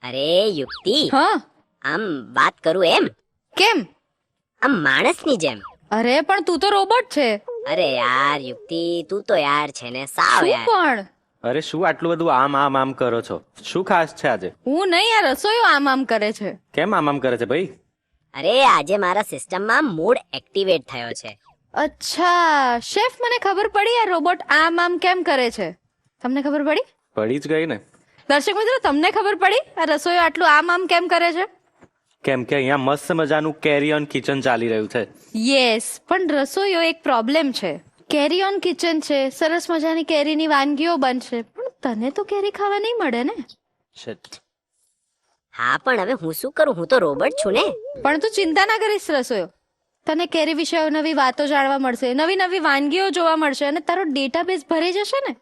અરે યુક્તિ, હા આમ વાત કરું એમ, કેમ? આમ માણસની જેમ. અરે પણ તું તો રોબોટ છે. અરે યાર યુક્તિ, તું તો યાર છે ને સાવ શું યાર. પણ? અરે શું આટલું બધું આમ કરો છો? શું ખાસ છે આજે? હું નહીં, આ રસોઈયો આમ કરે છે. કેમ આમ કરે છે ભાઈ? અરે આજે મારા સિસ્ટમમાં મૂડ એક્ટિવેટ થયો છે. અચ્છા શેફ, મને ખબર પડી આ રોબોટ આમ કેમ કરે છે. તમને ખબર પડી? પડી જ ગઈ ને. દર્શક મિત્રો, તમને ખબર પડી આ રસોઈયો આટલું આમ કેમ કરે છે? કેમ કે અહીંયા મસ્ત મજાનું કેરી ઓન કિચન ચાલી રહ્યું છે. યસ, પણ રસોઈયો એક પ્રોબ્લેમ છે. કેરી ઓન કિચન છે, સરસ મજાની કેરીની વાનગીઓ બનશે, પણ તને તો કેરી ખાવા નહીં મળે ને. Shit. હા પણ હવે હું શું કરું, હું તો રોબોટ છું ને. પણ તું ચિંતા ના કરીશ રસોઈયો, તને કેરી વિશે નવી વાતો જાણવા મળશે, નવી નવી વાનગીઓ જોવા મળશે અને તારો ડેટાબેઝ ભરાઈ જશે ને.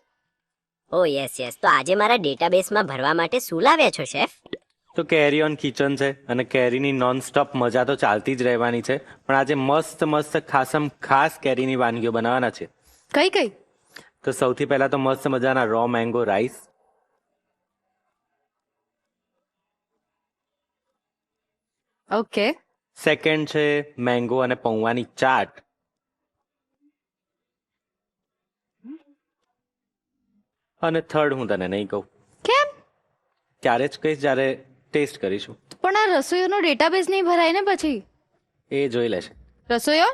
ઓ યસ યસ, તો આજે મારા ડેટાબેઝમાં ભરવા માટે શું લાવ્યા છો શેફ? તો કેરી ઓન કિચન છે અને કેરીની નોન સ્ટોપ મજા તો ચાલતી જ રહેવાની છે, પણ આજે મસ્ત ખાસ કેરીની વાનગીઓ બનાવવાના છે. કઈ કઈ? તો સૌથી પહેલા તો મસ્ત મજાના raw mango rice, okay. Second છે મેંગો અને પૌવાની ચાટ, અને થર્ડ હું તને નહીં કહું, કેમ? ત્યારે જ કહીશ જ્યારે ટેસ્ટ કરીશું. પણ આ રસોઈયોનો ડેટાબેઝ નહીં ભરાય ને પછી. એ જોઈ લેશે. રસોઈયો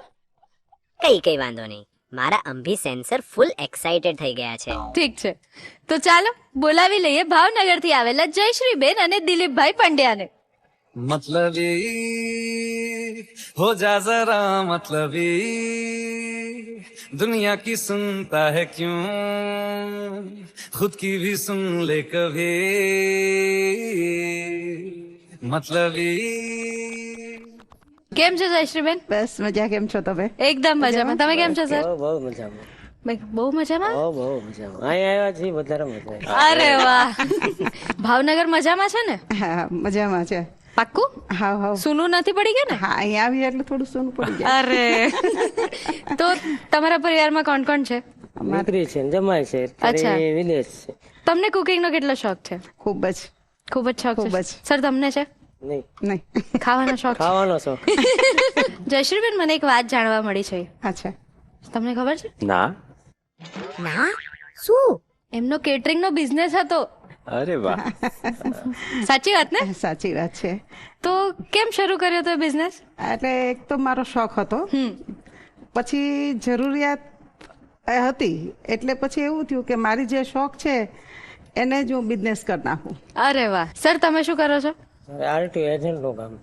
કઈ વાંધો નહીં, મારા અંભી સેન્સર ફૂલ એક્સાઇટેડ થઈ ગયા છે. ઠીક છે, તો ચાલો બોલાવી લઈએ ભાવનગરથી આવેલા જયશ્રીબેન અને દિલીપભાઈ પંડ્યાને. मतलबी हो जा जरा मतलबी दुनिया की सुनता है क्यों खुद की भी सुन ले कभी मतलबी. કેમ છે જયશ્રીબેન? બસ મજા. કેમ છો તમે? એકદમ મજામાં. તમે કેમ છો સર? બહુ મજામાં. બહુ મજામાં. બહુ મજામાં. અહીંયા આવ્યા છીએ વધારે મજા આવી. અરે વાહ, ભાવનગર મજામાં છે ને? હા મજામાં છે. પાક્કું? હા હા સૂનું નથી પડી ગયા ને? હા અહીંયા આવી એટલે થોડું સોનું પડી જાય. અરે તો તમારા પરિવારમાં કોણ કોણ છે? દીકરી છે ને જમાય છે. અચ્છા. અત્યારે વિદેશ છે. તમને કુકિંગનો કેટલો શોખ છે? ખૂબ જ. ખૂબ જ શોખ ખૂબ છે. જ. સર તમને છે? નહીં, નહીં. ખાવાનો શોખ છે? ખાવાનો શોખ. જયશ્રીબેન, મને એક વાત જાણવા મળી છે. અચ્છા. તમને ખબર છે? ના. ના, શું? એમનો કેટરિંગનો બિઝનેસ હતો. અરે વાહ. સાચી વાત ને? સાચી વાત છે. તો કેમ શરૂ કર્યો તો બિઝનેસ? એટલે એક તો મારો શોખ હતો, પછી જરૂરિયાત હતી, એટલે પછી એવું થયું કે મારી જે શોખ છે એને જ હું બિઝનેસ કરી નાખું. અરે વાહ. સર તમે શું કરો છો? આરટી એજન્ટ નું કામ.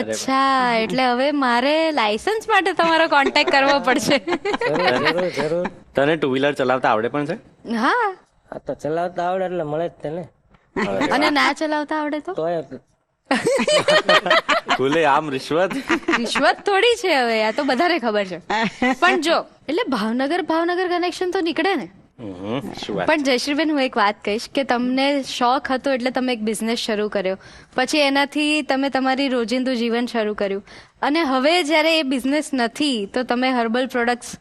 અચ્છા, એટલે હવે મારે લાયસન્સ માટે તમારો કોન્ટેક્ટ કરવો પડશે. જરૂર જરૂર. તને ટુ વ્હીલર ચલાવતા આવડે પણ છે? હા, આ તો ચલાવતા આવડે એટલે મળે જ તે ને. અને ના ચલાવતા આવડે તો? તોય ખુલે આમ રિશ્વત. રિશ્વત થોડી છે હવે, આ તો બધાને ખબર છે. પણ જો, એટલે ભાવનગર કનેક્શન તો નીકળે ને. શું વાત. પણ જયશ્રીબેન, હું એક વાત કહીશ કે તમને શોખ હતો એટલે તમે એક બિઝનેસ શરૂ કર્યો, પછી એનાથી તમે તમારી રોજિંદુ જીવન શરૂ કર્યું, અને હવે જ્યારે એ બિઝનેસ નથી તો તમે હર્બલ પ્રોડક્ટ્સ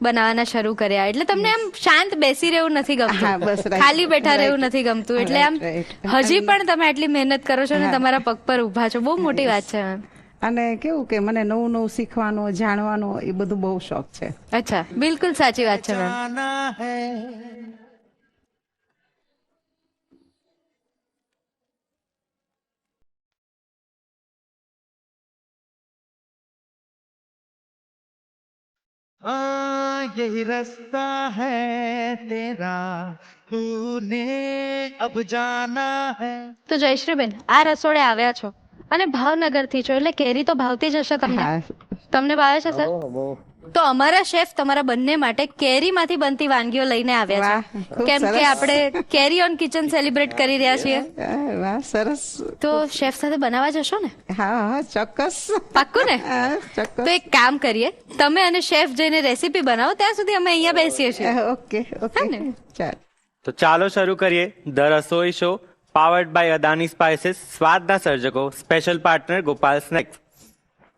બનાવવાના શરૂ કર્યા, એટલે તમને આમ શાંત બેસી રહેવું નથી હા, બસ, ગમતું, right. ખાલી બેઠા રહેવું Right. નથી ગમતું, એટલે આમ Right. હજી પણ તમે આટલી મહેનત કરો છો અને તમારા પગ પર ઊભા છો, બહુ મોટી વાત છે મેમ. અને કેવું કે મને નવું નવું શીખવાનો, જાણવાનો એ બધું બહુ શોખ છે. અચ્છા, બિલકુલ સાચી વાત છે મેમ. जाना है यही रास्ता है तेरा तूने अब जाना है. તો જયશ્રીબેન, આ રસોડે આવ્યા છો અને ભાવનગર થી છો એટલે કેરી તો ભાવતી જ હશે તમને. હા. તમને ભાવે છે સર? બહુ તો અમારા શેફ તમારા બંને માટે કેરીમાંથી બનતી વાનગીઓ લઈને આવ્યા વાહ, છે, ખૂબ કેમ કે સરસ. આપણે કેરી ઓન કિચન સેલિબ્રેટ કરી રહ્યા છીએ. વાહ, સરસ. તો શેફ સાથે બનાવવા જશો ને? હા હા ચોક્કસ. પાક્કું ને? હા, તો ચોક્કસ. એક કામ કરીએ, તમે અને શેફ જઈને રેસીપી બનાવો, ત્યાં સુધી અમે અહીંયા બેસીએ છીએ. ઓકે હા ઓકે ને? ચાલ. તો ચાલો શરૂ કરીએ the Rasoi show, powered by Adani spices, સ્વાદના સર્જકો, સ્પેશિયલ પાર્ટનર ગોપાલ સ્નેક્સ.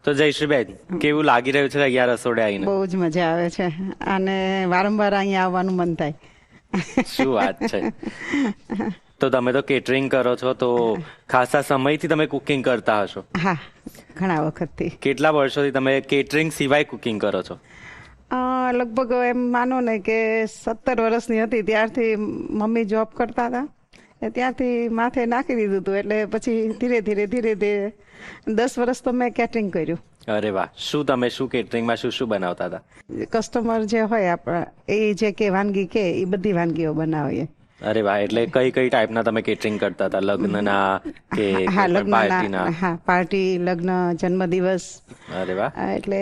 તો જયશ્રીબેન, કેવું લાગી રહ્યું છે અહીંયા રસોડે આવીને? બહુ જ મજા આવે છે અને વારંવાર અહીંયા આવવાનું મન થાય. શું વાત છે. તો તમે તો કેટરિંગ કરો છો, તો ખાસા સમયથી તમે કુકિંગ કરતા હશો. હા, ઘણા વખતથી. કેટલા વર્ષોથી તમે કેટરિંગ સિવાય કુકિંગ કરો છો? લગભગ એમ માનો ને કે 17 વર્ષની હતી ત્યારથી મમ્મી જોબ કરતા હતા, એ ત્યારથી માથે નાખી દીધું હતું. એટલે પછી ધીરે ધીરે 10 વર્ષ તો મેં કેટરિંગ કર્યું. અરે વાહ, શું કેટરિંગમાં શું બનાવતા હતા? કસ્ટમર જે હોય આપણા, એ જે કે વાનગી કે એ બધી વાનગીઓ બનાવીએ. અરે વાહ, એટલે કઈ ટાઈપના તમે કેટરિંગ કરતા હતા? લગ્નના કે હા, પાર્ટીના? લગ્નના, હા, પાર્ટી, લગ્ન, જન્મદિવસ, અરે વાહ, એટલે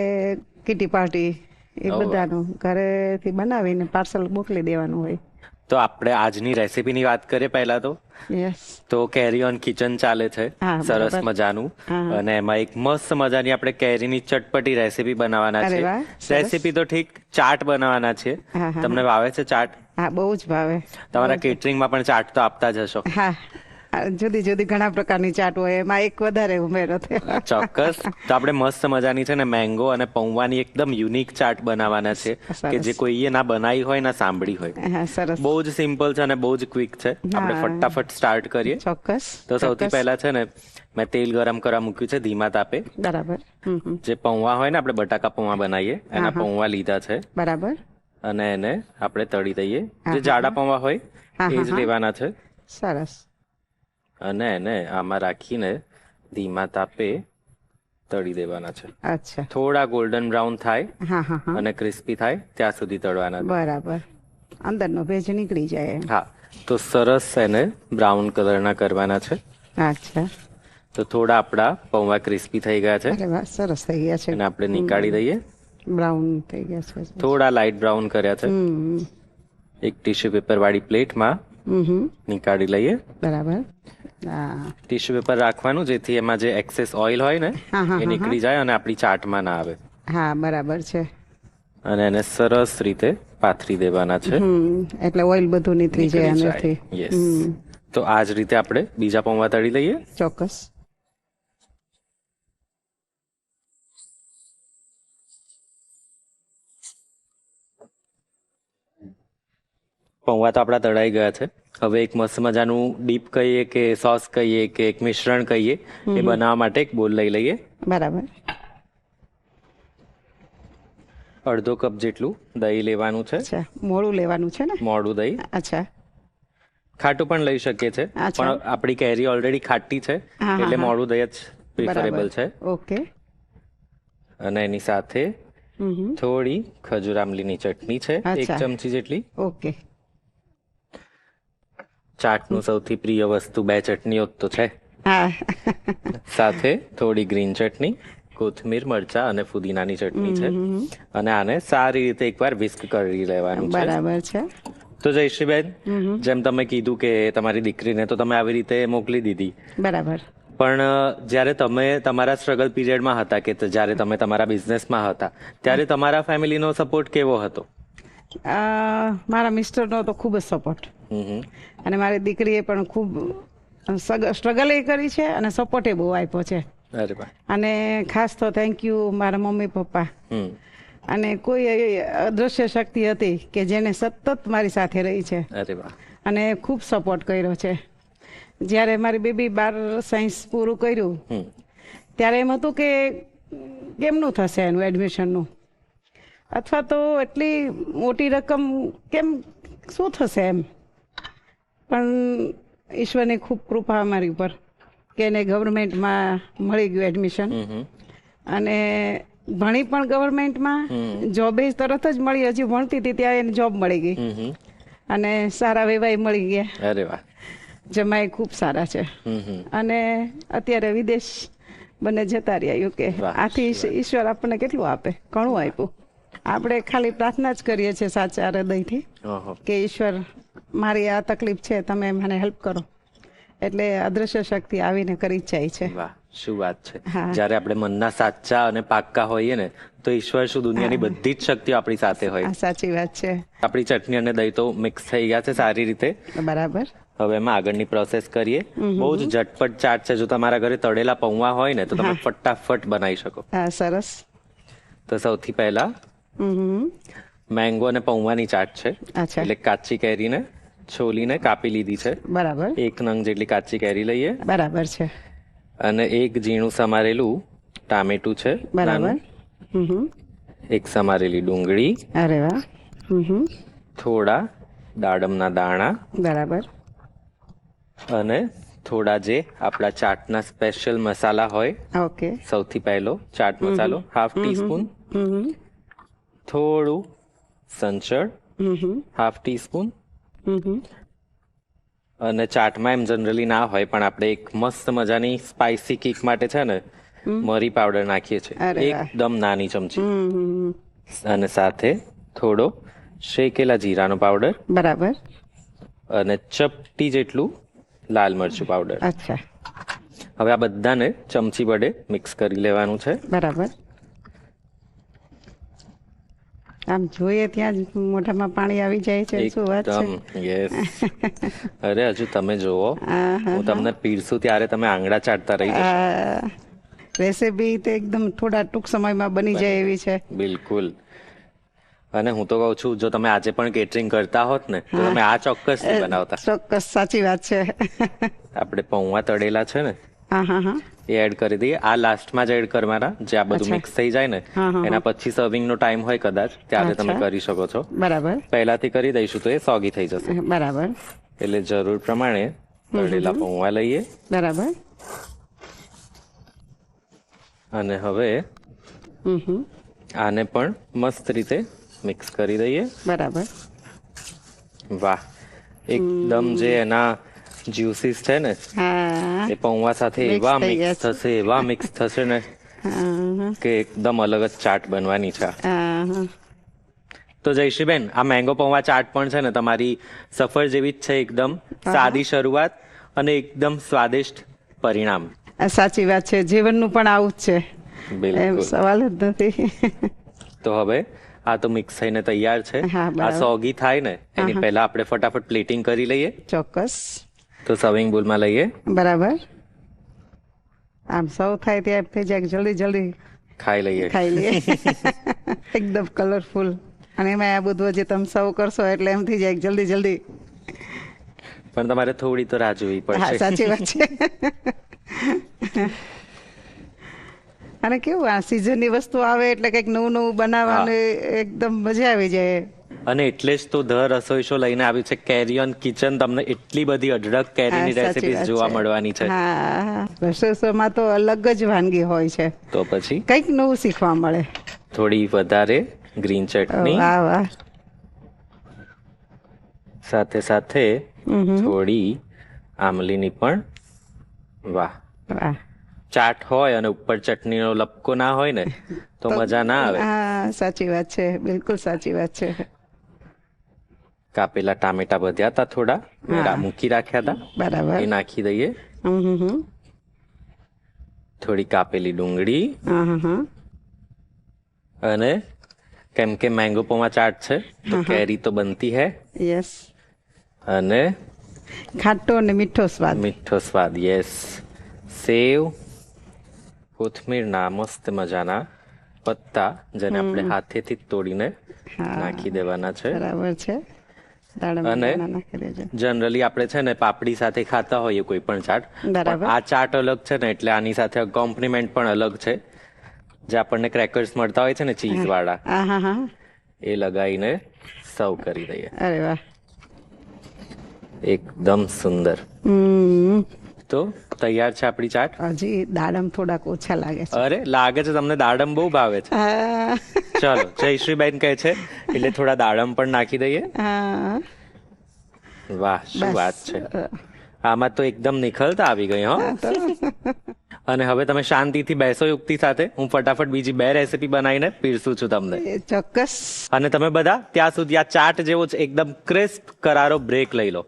કિટી પાર્ટી, એ બધાનું ઘરેથી બનાવીને પાર્સલ મોકલી દેવાનું હોય. તો આપણે આજની રેસીપીની વાત કરીએ પહેલા તો. યસ. તો કેરી ઓન કિચન ચાલે છે, હા, સરસ બરાબર. મજાનું. હા. અને એમાં એક મસ્ત મજાની આપણે કેરીની ચટપટી રેસીપી બનાવવાના અરે છે. વાહ, સરસ. રેસીપી તો ઠીક, ચાટ બનાવવાના છે. હા, હા, તમને ભાવે છે ચાટ? હા, બહુ જ ભાવે. તમારા કેટરિંગમાં પણ ચાટ તો આપતા જ હશો. હા, જુદી જુદી ઘણા પ્રકારની ચાટ હોય, એમાં એક વધારે ઉમેરો થયો. ચોક્કસ. તો આપણે મસ્ત મજાની છે ને મેંગો અને પૌવાની એકદમ યુનિક ચાટ બનાવવાના છે, સરસ. કે જે કોઈએ ના બનાવી હોય ના સાંભળી હોય. હા, સરસ. બહુ જ સિમ્પલ છે અને બહુ જ ક્વિક છે. આપણે હા. ફટાફટ સ્ટાર્ટ કરીએ. ચોક્કસ. તો સૌથી ચોક્કસ. પહેલા છે ને મેં તેલ ગરમ કરવા મૂક્યું છે ધીમા તાપે. બરાબર. જે પૌવા હોય ને, આપણે બટાકા પૌવા બનાવીએ, એના પૌવા લીધા છે બરાબર. અને એને આપણે તળી દઈએ. હા, જે હા, જાડા પૌવા હોય હા, એ જ હા. લેવાના છે સરસ. અને એને આમાં રાખીને ધીમા તાપે તળી દેવાના છે. અચ્છા. થોડા ગોલ્ડન બ્રાઉન થાય હા, હા, હા. અને ક્રિસ્પી થાય ત્યાં સુધી તળવાના છે. બરાબર. અંદરનો ભેજ નીકળી જાય એમ. હા, તો સરસ એને બ્રાઉન કલરના કરવાના છે. અચ્છા. તો થોડા આપણા પૌવા ક્રિસ્પી થઈ ગયા છે, અરે વાહ, સરસ થઈ ગયા છે. અને આપણે નીકાળી દઈએ. બ્રાઉન થઈ ગયા છે. થોડા લાઇટ બ્રાઉન કર્યા છે. હમ. એક ટીશ્યુ પેપર વાળી પ્લેટમાં નીકાળી લઈએ. બરાબર. હા. ટીશ્યુ પેપર રાખવાનું, જેથી એમાં જે એક્સેસ ઓઇલ હોય ને હા, હા, એ હા, નીકળી જાય અને આપણી ચાટમાં ના આવે. હા, બરાબર છે. અને એને સરસ રીતે પાથરી દેવાના છે. એટલે ઓઇલ બધું નીકળી જાય નીકળી અંદરથી. જાય. યસ. તો આ જ રીતે આપણે બીજા પૌવા તળી લઈએ. ચોક્કસ. પૌવા તો આપણા તળાઈ ગયા છે. હવે એક મસ્ત મજાનું ડીપ કહીએ કે સોસ કહીએ કે એક મિશ્રણ કહીએ, એ બનાવવા માટે એક બોલ લઈ લઈએ. બરાબર. અડધો કપ જેટલું દહીં લેવાનું છે. અચ્છા, મોળું લેવાનું છે ને? મોડું દહીં. અચ્છા. ખાટું પણ લઈ શકીએ છે, અચ્છા. પણ આપણી કેરી ઓલરેડી ખાટી છે, હા, હા, એટલે હા. મોડું દહીં જ પ્રિફરેબલ છે. ઓકે. અને એની સાથે થોડી ખજૂર આમલીની ચટણી છે, 1 અચ્છા. ચમચી જેટલી. ઓકે. ચાટનું સૌથી પ્રિય વસ્તુ 2 ચટણીઓ તો છે. હા. સાથે થોડી ગ્રીન ચટણી, કોથમીર, મરચા અને ફુદીનાની ચટણી છે. અને આને સારી રીતે એકવાર વિસ્ક કરી લેવાનું છે. બરાબર છે. તો જયશ્રીબેન, જેમ તમે કીધું કે તમારી દીકરીને તો તમે આવી રીતે મોકલી દીધી, બરાબર. પણ જ્યારે તમે તમારા સ્ટ્રગલ પીરિયડમાં હતા, કે જ્યારે તમે તમારા બિઝનેસમાં હતા, ત્યારે તમારા ફેમિલીનો સપોર્ટ કેવો હતો? મારા મિસ્ટરનો તો ખૂબ જ સપોર્ટ, અને મારી દીકરીએ પણ ખૂબ સ્ટ્રગલ એ કરી છે અને સપોર્ટ એ બહુ આપ્યો છે. અરે વાહ. અને ખાસ તો થેન્ક યુ મારા મમ્મી પપ્પા, અને કોઈ એવી અદૃશ્ય શક્તિ હતી કે જેને સતત મારી સાથે રહી છે અરે વાહ. અને ખૂબ સપોર્ટ કર્યો છે. જ્યારે મારી બેબી 12 સાયન્સ પૂરું કર્યું ત્યારે એમ હતું કે કેમનું થશે એનું એડમિશનનું, અથવા તો એટલી મોટી રકમ કેમ, શું થશે એમ. પણ ઈશ્વરની ખૂબ કૃપા અમારી ઉપર કે એને ગવર્મેન્ટમાં મળી ગયું એડમિશન, અને ભણી પણ ગવર્મેન્ટમાં, જોબે તરત જ મળી. હજી ભણતી હતી ત્યાં એને જોબ મળી ગઈ, અને સારા વેવાય મળી ગયા. અરે વાહ. જમાઈ ખૂબ સારા છે, અને અત્યારે વિદેશ બંને જતા રહ્યા યુકે. આથી ઈશ્વર આપણને કેટલું આપે, ઘણું આપ્યું. આપણે ખાલી પ્રાર્થના જ કરીએ છીએ સાચા હૃદયથી કે ઈશ્વર, મારી આ તકલીફ છે, તમે મને હેલ્પ કરો. એટલે અદ્રશ્ય શક્તિ આવીને કરી જ જાય છે. વાહ, શું વાત છે. હા. જ્યારે આપણે મનના સાચા અને પાક્કા હોઈએ ને, તો ઈશ્વર શું, દુનિયાની બધી જ શક્તિઓ આપણી સાથે હોય. આ સાચી વાત છે. આપણી ચટણી અને દહીં તો મિક્સ થઈ ગયા છે સારી રીતે. બરાબર. હવે એમાં આગળની પ્રોસેસ કરીએ. બહુ જ ઝટપટ ચાટ છે. જો તમારા ઘરે તળેલા પૌવા હોય ને, તો તમે ફટાફટ બનાવી શકો. હા, સરસ. તો સૌથી પહેલા મેંગો અને પૌવાની ચાટ છે. અચ્છા. એટલે કાચી કેરીને છોલીને કાપી લીધી છે. બરાબર 1 નંગ જેટલી કાચી કેરી લઈએ બરાબર છે. અને 1 ઝીણું સમારેલું ટામેટું છે. બરાબર. નાનું. 1 સમારેલી ડુંગળી, અરે વાહ. થોડા દાડમના દાણા બરાબર. અને થોડા જે આપણા ચાટના સ્પેશિયલ મસાલા હોય, ઓકે. સૌથી પહેલો ચાટ મસાલો 1/2 ટીસ્પૂન, થોડું સંચળ 1/2 ટીસ્પૂન, અને ચાટમાં એમ જનરલી ના હોય પણ આપણે એક મસ્ત મજાની સ્પાઇસી કિક માટે છે ને મરી પાવડર નાખીએ છીએ, અરે વાહ. એકદમ નાની ચમચી. અને સાથે થોડો શેકેલા જીરાનો પાવડર બરાબર. અને ચપટી જેટલું લાલ મરચું પાવડર. અચ્છા. હવે આ બધાને ચમચી વડે મિક્સ કરી લેવાનું છે. બરાબર. આમ જોઈએ ત્યાં જ મોઢામાં પાણી આવી જાય છે. શું વાત છે. એકદમ યસ. અરે હજુ તમે જોવો, હું તમને પીરસું ત્યારે તમે આંગળા ચાટતા રહી જશો. રેસીપી તો એકદમ થોડા ટૂંક સમયમાં બની જાય એવી છે. બિલકુલ. અને હું તો કહું છું, જો તમે આજે પણ કેટરિંગ કરતા હોત ને તો તમે આ ચોક્કસ બનાવતા. ચોક્કસ સાચી વાત છે. આપણે પૌવા તળેલા છે ને હા હા હા. એ એડ કરી દઈએ. આ લાસ્ટમાં જ એડ કરવાના, જે આ બધું અચ્છા. મિક્સ થઈ જાય ને એના પછી સર્વિંગ નો ટાઈમ હોય કદાચ ત્યારે તમે અચ્છા. કરી શકો છો. બરાબર પહેલાથી કરી દઈશું તો એ સોગી થઈ જશે. બરાબર એટલે જરૂર પ્રમાણે તળેલા પૌવા લઈએ બરાબર. અને હવે આને પણ મસ્ત રીતે મિક્સ કરી દઈએ. બરાબર. વાહ, એકદમ જે એના જ્યુસીસ છે ને હા એ પૌવા સાથે Mix એવા થઈ ગયા મિક્સ થશે, એવા મિક્સ થશે ને કે એકદમ અલગ જ ચાટ બનવાની છે. હા. તો જયશ્રીબેન, આ મેંગો પૌવા ચાટ પણ છે ને તમારી સફર જેવી જ છે, એકદમ સાદી શરૂઆત અને એકદમ સ્વાદિષ્ટ પરિણામ. સાચી વાત છે. જીવનનું પણ આવું જ છે, એમ બિલકુલ. સવાલ જ નથી. તો હવે આ તો મિક્સ થઈને તૈયાર છે. હા, બરાબર. આ સોગી થાય ને એની પહેલા આપણે ફટાફટ પ્લેટિંગ કરી લઈએ. ચોક્કસ. તો સર્વિંગ બોલમાં લઈએ, બરાબર. આમ સૌ થાય ત્યાં થઈ જાય કે જલ્દી જલ્દી ખાઈ લઈએ. ખાઈ લઈએ. એકદમ કલરફુલ. અને એમાં આ બધું જે તમે સર્વ કરશો એટલે એમ થઈ જાય કે જલ્દી જલ્દી. પણ તમારે થોડી તો રાહ જોવી હા પડશે. સાચી વાત છે. અને કેવું આ સિઝનની વસ્તુ આવે એટલે કંઈક નવું નવું બનાવવાનું એકદમ મજા આવી જાય. અને એટલે જ તો ધ રસોઈ શો લઈને આવ્યું છે કેરી ઓન કિચન. તમને એટલી બધી અઢળક કેરીની હા, સાચી રેસિપીઝ વાત જોવા છે. મળવાની છે. હા, રસોઈ શોમાં તો અલગ જ વાનગી હોય છે, તો પછી કંઈક નવું શીખવા મળે. થોડી વધારે ગ્રીન ચટણી, વાહ વાહ. સાથે સાથે થોડી આમલીની પણ. વાહ, વાહ. ચાટ હોય અને ઉપર ચટણીનો લપકો ના હોય ને તો મજા ના આવે. હા સાચી વાત છે, બિલકુલ સાચી વાત છે. કાપેલા ટામેટા વધ્યા હતા થોડા, મેં મૂકી રાખ્યા હતા, બરાબર. એ નાખી દઈએ. હમ. થોડી કાપેલી ડુંગળી, હા. અને કેમ કે મેંગો પૌવા ચાટ છે તો કેરી તો બનતી હે, યસ. અને ખાટો અને મીઠો સ્વાદ. મીઠો સ્વાદ. યસ. સેવ, કોથમીરના મસ્ત મજાના પત્તા, જેને આપણે હાથેથી જ તોડીને નાખી દેવાના છે. બરાબર છે. દાડમના અને દાણા નાખી દેજો. જનરલી આપણે છે ને પાપડી સાથે ખાતા હોઈએ કોઈ પણ ચાટ, બરાબર. પણ આ ચાટ અલગ છે ને એટલે આની સાથે કોમ્પ્લિમેન્ટ પણ અલગ છે. જે આપણને ક્રેકર્સ મળતા હોય છે ને ચીઝ વાળા, હા. એ લગાવીને સર્વ કરી દઈએ. અરે વાહ. એકદમ સુંદર. તો તૈયાર છે આપણી ચાટ. હજી દાડમ થોડાક ઓછા લાગે છે. અરે લાગે છે તમને દાડમ બહુ ભાવે છે. હા. ચાલો, જયશ્રીબેન કહે છે એટલે થોડા દાડમ પણ નાખી દઈએ. હા. વાહ, શું વાત છે. આમાં તો એકદમ નિખલતા આવી ગઈ હો. અને હવે તમે શાંતિથી બેસો યુક્તિ સાથે. હું ફટાફટ બીજી 2 રેસીપી બનાવીને પીરસું છું તમને. ચોક્કસ. અને તમે બધા ત્યાં સુધી આ ચાટ જેવો જ એકદમ ક્રિસ્પ કરારો બ્રેક લઈ લો.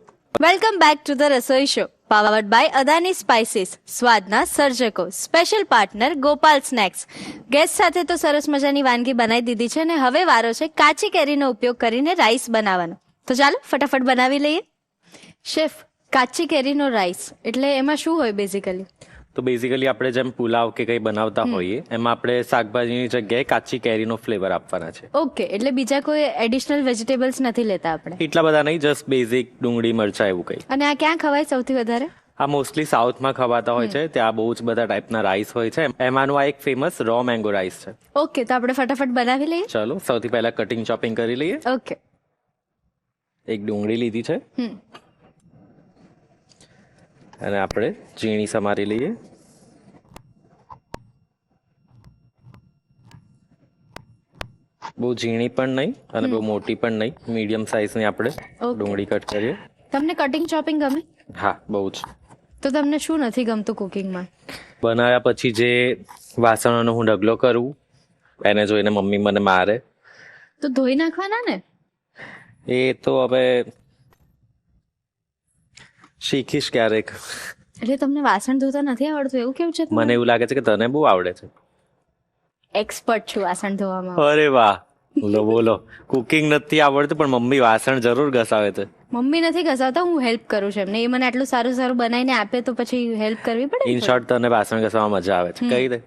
Welcome back to the Rasoi show, powered by Adani spices, સ્વાદના સર્જકો, special partner Gopal snacks. Gas સાથે તો સરસ મજાની વાનગી બનાવી દીધી છે અને હવે વારો છે કાચી કેરીનો ઉપયોગ કરીને રાઈસ બનાવવાનો. તો ચાલો ફટાફટ બનાવી લઈએ. શેફ, કાચી કેરીનો રાઈસ એટલે એમાં શું હોય બેઝિકલી? તો બેઝિકલી આપણે જેમ પુલાવ કે કંઈ બનાવતા હોઈએ એમાં આપણે શાકભાજીની જગ્યાએ કાચી કેરીનો ફ્લેવર આપવાના છે. ઓકે, એટલે બીજા કોઈ એડિશનલ વેજીટેબલ્સ નથી લેતા આપણે. એટલા બધા નહીં, જસ્ટ બેઝિક ડુંગળી મરચા એવું કંઈ. અને આ ક્યાં ખવાય સૌથી વધારે? આ મોસ્ટલી સાઉથમાં ખવાતા હોય છે. ત્યાં બહુ જ બધા ટાઈપના રાઈસ હોય છે. એમાંનું આ એક ફેમસ રો મેંગો રાઈસ છે. ઓકે, તો આપણે ફટાફટ બનાવી લઈએ. ચલો સૌથી પહેલા કટિંગ ચોપિંગ કરી લઈએ. ઓકે. એક ડુંગળી લીધી છે અને આપણે ઝીણી સમારી લઈએ. બહુ ઝીણી પણ નહીં અને બહુ મોટી પણ નહીં, મીડિયમ સાઇઝની આપણે ડુંગળી કટ કરીએ. તમને કટિંગ ચોપિંગ ગમે? હા, બહુ જ. તો તમને શું નથી ગમતું કુકિંગમાં? બનાવ્યા પછી જે વાસણોનો હું ઢગલો કરું એને જોઈને મમ્મી મને મારે. તો ધોઈ નાખવાના ને. એ તો હવે શીખીશ ક્યારેક. એટલે તમને વાસણ ધોતા નથી આવડતું એવું કેવું છે? મને એવું લાગે છે કે તને બહુ આવડે છે. એક્સપર્ટ છું વાસણ ધોવામાં. અરે વાહ, બોલો બોલો. કુકિંગ નથી આવડતું પણ મમ્મી વાસણ જરૂર ઘસાવે છે. મમ્મી નથી ઘસાવતા, હું હેલ્પ કરું છું એમને. એ મને આટલું સારું સારું બનાવીને આપે તો પછી હેલ્પ કરવી પડે. ઇન શોર્ટ તને વાસણ ઘસવામાં મજા આવે છે. કહી દે.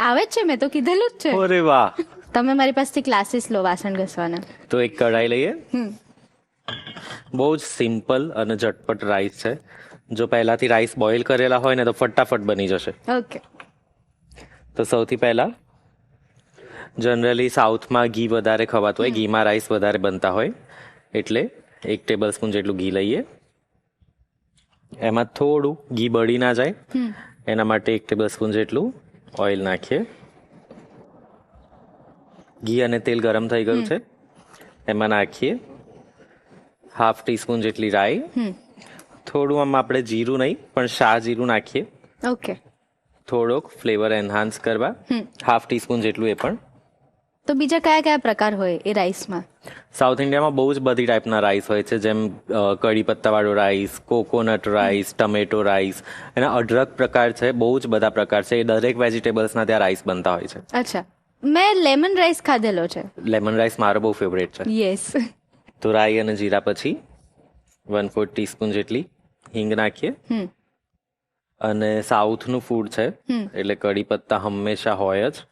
આવે જ છે, મેં તો કીધેલું જ છે. અરે વાહ. તમે મારી પાસેથી ક્લાસીસ લો વાસણ ઘસવાના. તો એક કઢાઈ લઈએ. બહુ જ સિમ્પલ અને ઝટપટ રાઈસ છે. જો પહેલાથી રાઈસ બોઇલ કરેલા હોય ને તો ફટાફટ બની જશે. ઓકે. તો સૌથી પહેલા જનરલી સાઉથમાં ઘી વધારે ખવાતું હોય, ઘીમાં રાઈસ વધારે બનતા હોય, એટલે 1 ટેબલ સ્પૂન જેટલું ઘી લઈએ. એમાં થોડું ઘી બળી ના જાય એના માટે 1 ટેબલ સ્પૂન જેટલું ઓઇલ નાખીએ. ઘી અને તેલ ગરમ થઈ ગયું છે, એમાં નાખીએ 1/2 ટીસ્પૂન જેટલી રાઈ. થોડું આમાં આપણે જીરું નહીં પણ શાહ જીરું નાખીએ. ઓકે. થોડોક ફ્લેવર એન્હાન્સ કરવા 1/2 ટીસ્પૂન જેટલું એ પણ. તો બીજા કયા કયા પ્રકાર હોય એ રાઈસમાં? સાઉથ ઇન્ડિયામાં બહુ જ બધી ટાઈપના રાઈસ હોય છે, જેમ કઢી પત્તાવાળો rice, coconut rice, tomato rice, એના અઢળક પ્રકાર છે. બહુ જ બધા પ્રકાર છે. એ દરેક વેજીટેબલ્સના ત્યાં રાઈસ બનતા હોય છે. અચ્છા, મેં લેમન રાઈસ ખાધેલો છે. લેમન રાઈસ મારો બહુ ફેવરેટ છે. યસ. તો રાઈ અને જીરા પછી 1/4 ટીસ્પૂન જેટલી હિંગ નાખીએ. અને સાઉથનું ફૂડ છે એટલે કઢી પત્તા હંમેશા હોય જ.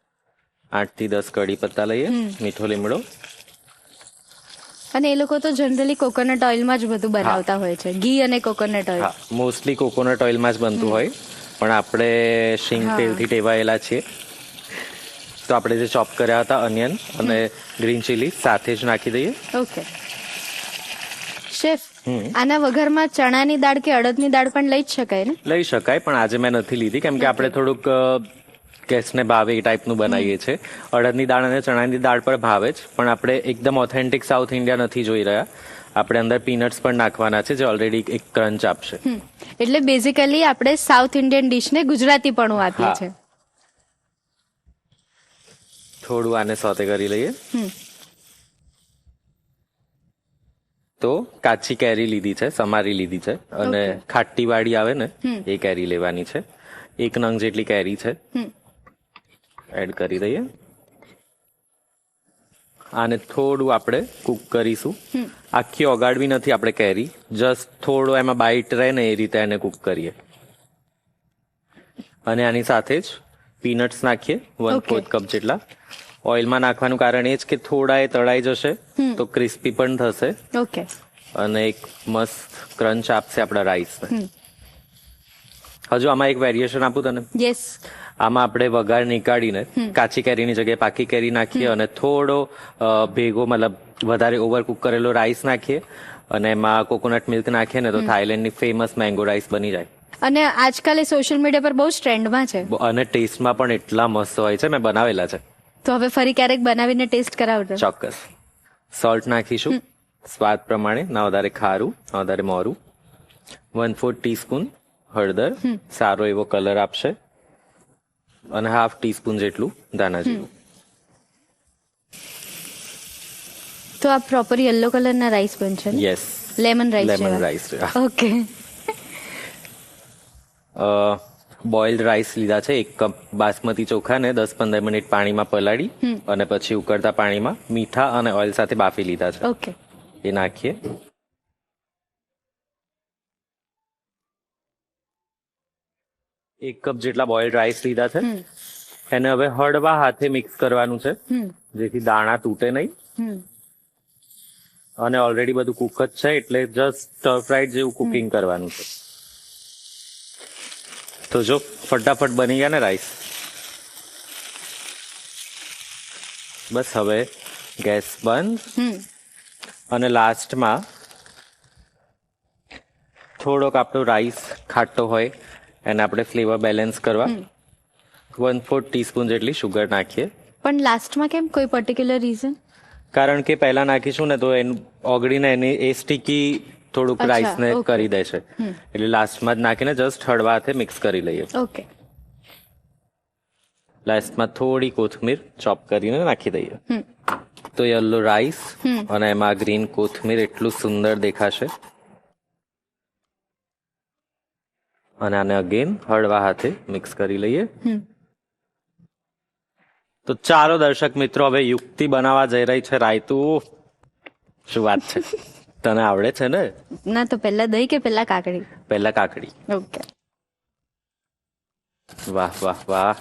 8 થી 10 કઢી પત્તા લઈએ, મીઠો લીમડો. અને એ લોકો તો જનરલી કોકોનટ ઓઇલમાં જ બધું બનાવતા હોય છે, ઘી અને કોકોનટ ઓઇલ. હા, મોસ્ટલી કોકોનટ ઓઇલમાં જ બનતું હોય, પણ આપણે શીંગ તેલથી ટેવાયેલા છીએ. તો આપણે જે ચોપ કર્યા હતા અનિયન અને ગ્રીન ચીલી સાથે જ નાખી દઈએ. ઓકે. શેફ, આના વઘારમાં ચણાની દાળ કે અડદની દાળ પણ લઈ જ શકાય ને? લઈ શકાય, પણ આજે મેં નથી લીધી કેમ કે આપણે થોડુંક ગેસ્ટને ભાવે એ ટાઈપનું બનાવીએ છીએ. અડદની દાળ અને ચણાની દાળ પણ ભાવે જ, પણ આપણે એકદમ ઓથેન્ટિક સાઉથ ઇન્ડિયા નથી જોઈ રહ્યા. આપણે અંદર પીનટ્સ પણ નાખવાના છે જે ઓલરેડી એક ક્રંચ આપશે. એટલે બેઝિકલી આપણે સાઉથ ઇન્ડિયન ડીશને ગુજરાતીપણું આપીએ છીએ. થોડું આને સોતે કરી લઈએ. તો કાચી કેરી લીધી છે, સમારી લીધી છે, અને ખાટી વાળી આવે ને એ કેરી લેવાની છે. 1 નંગ જેટલી કેરી છે, એડ કરી દઈએ. આને થોડું આપણે કુક કરીશું. આખી ઓગાળવી નથી આપણે કેરી, જસ્ટ થોડો એમાં બાઈટ રહે ને એ રીતે એને કુક કરીએ. અને આની સાથે જ પીનટ્સ નાખીએ 1/4 કપ જેટલા. ઓઇલમાં નાખવાનું કારણ એ જ કે થોડા એ તળાઈ જશે તો ક્રિસ્પી પણ થશે. ઓકે. અને એક મસ્ત ક્રંચ આપશે આપણા રાઈસને. હજુ આમાં એક વેરિએશન આપું તને? યસ. આમાં આપણે વઘાર નીકાળીને કાચી કેરીની જગ્યાએ પાકી કેરી નાખીએ અને થોડો ભેગો મતલબ વધારે ઓવર કુક કરેલો રાઈસ નાખીએ અને એમાં કોકોનટ મિલ્ક નાખીએ ને તો થાઈલેન્ડની ફેમસ મેંગો રાઈસ બની જાય. અને આજકાલ એ સોશિયલ મીડિયા પર બહુ જ ટ્રેન્ડમાં છે અને ટેસ્ટમાં પણ એટલા મસ્ત હોય છે. મેં બનાવેલા છે. તો હવે ફરી ક્યારેક બનાવીને ટેસ્ટ કરાવજો. ચોક્કસ. સોલ્ટ નાખીશું સ્વાદ પ્રમાણે, ના વધારે ખારું ના વધારે મોરું. 1/4 ટીસ્પૂન હળદર, સારો એવો કલર આપશે. અને 1/2 ટીસ્પૂન જેટલું ધાણા જીરું. તો આ પ્રોપર યલો કલરના રાઈસ બનશે ને? Yes, lemon rice. Lemon rice. Okay. Boiled rice લીધા છે. 1 કપ બાસમતી ચોખાને 10-15 મિનિટ પાણીમાં પલાળી અને પછી ઉકળતા પાણીમાં મીઠા અને ઓઇલ સાથે બાફી લીધા છે. ઓકે. એ નાખીએ. 1 કપ જેટલા બોઇલ્ડ રાઈસ લીધા છે. એને હવે હળવા હાથે મિક્સ કરવાનું છે, જેથી દાણા તૂટે નહીં. અને ઓલરેડી બધું કુક જ છે, એટલે જસ્ટ સ્ટર ફ્રાઈડ જેવું કુકિંગ કરવાનું છે. તો જો ફટાફટ બની ગયા ને રાઈસ. બસ હવે ગેસ બંધ. અને લાસ્ટમાં થોડોક આપણો રાઈસ ખાટો હોય એને આપણે ફ્લેવર બેલેન્સ કરવા 1/4 ટીસ્પૂન જેટલી શુગર નાખીએ. પણ લાસ્ટમાં કેમ, કોઈ પર્ટિક્યુલર રીઝન? કારણ કે પહેલા નાખીશું ને તો એનું ઓગળીને એની એ સ્ટીકી થોડુંક અચ્છા, રાઈસને okay. કરી દે છે, એટલે લાસ્ટમાં જ નાખીને જસ્ટ હળવા હાથે મિક્સ કરી લઈએ. ઓકે. લાસ્ટમાં થોડી કોથમીર ચોપ કરીને નાખી દઈએ. તો યલો રાઈસ અને એમાં ગ્રીન કોથમીર એટલું સુંદર દેખાશે. અને આને અગેન હળવા હાથે મિક્સ કરી લઈએ. તો ચાલો દર્શક મિત્રો, હવે યુક્તિ બનાવવા જઈ રહી છે રાયતું. શું વાત છે, તને આવડે છે ને? ના, તો પહેલા દહીં કે પહેલા કાકડી? પહેલા કાકડી. ઓકે. વાહ વાહ વાહ,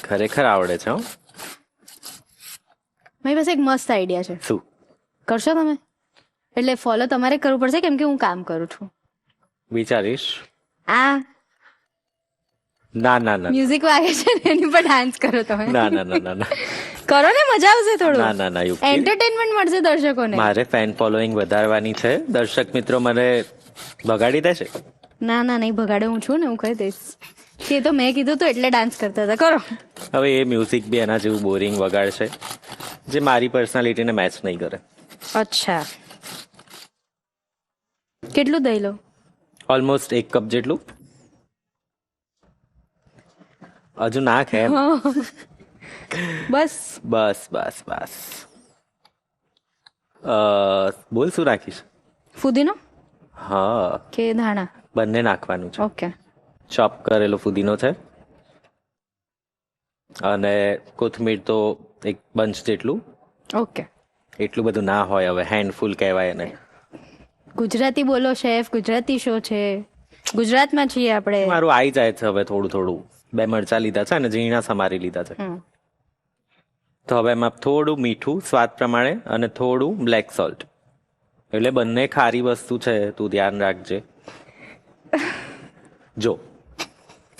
ખરેખર આવડે છે. હો, મારી પાસે એક મસ્ત આઈડિયા છે. શું? કરશો તમે? એટલે ફોલો તમારે કરવું પડશે, કેમ કે હું કામ કરું છું. વિચારીશ. આ ના ના ના મ્યુઝિક વાગે છે ને, એની પર ડાન્સ કરો તમે. ના ના ના ના ના કરો ને, મજા આવશે. ના થોડું ના ના યુક્તિ, એન્ટરટેનમેન્ટ મળશે દર્શકોને. મારે ફેન ફોલોઈંગ વધારવાની છે. દર્શક મિત્રો મને બગાડી દેશે. ના ના, નહીં ભગાડે, હું છું ને, હું કહી દઈશ. એ તો મેં કીધું તો એટલે ડાન્સ કરતા હતા. કરો. હવે એ મ્યુઝિક બી એના જેવું બોરિંગ વગાડશે, જે મારી પર્સનાલિટીને મેચ નહીં કરે. અચ્છા, કેટલું દહીં લો? ઓલમોસ્ટ 1 કપ જેટલું. હજુ નાખ એમ. બસ. બસ બસ બસ. બોલ શું નાખીશ? ફુદીનો હા, કે ધાણા? બંને નાખવાનું છે. ઓકે. ચોપ કરેલો ફુદીનો છે, અને કોથમીર તો 1 બંચ જેટલું. ઓકે. એટલું બધું ના હોય, હવે હેન્ડફુલ કહેવાય એને. ગુજરાતી બોલો શેફ, ગુજરાતી શો છે, ગુજરાતમાં છીએ આપણે. મારું આવી જાય છે હવે થોડું થોડું. 2 મરચા લીધા છે અને ઝીણા સમારી લીધા છે. તો હવે એમાં થોડું મીઠું સ્વાદ પ્રમાણે અને થોડું બ્લેક સોલ્ટ. એટલે બંને ખારી વસ્તુ છે, તું ધ્યાન રાખજે. જો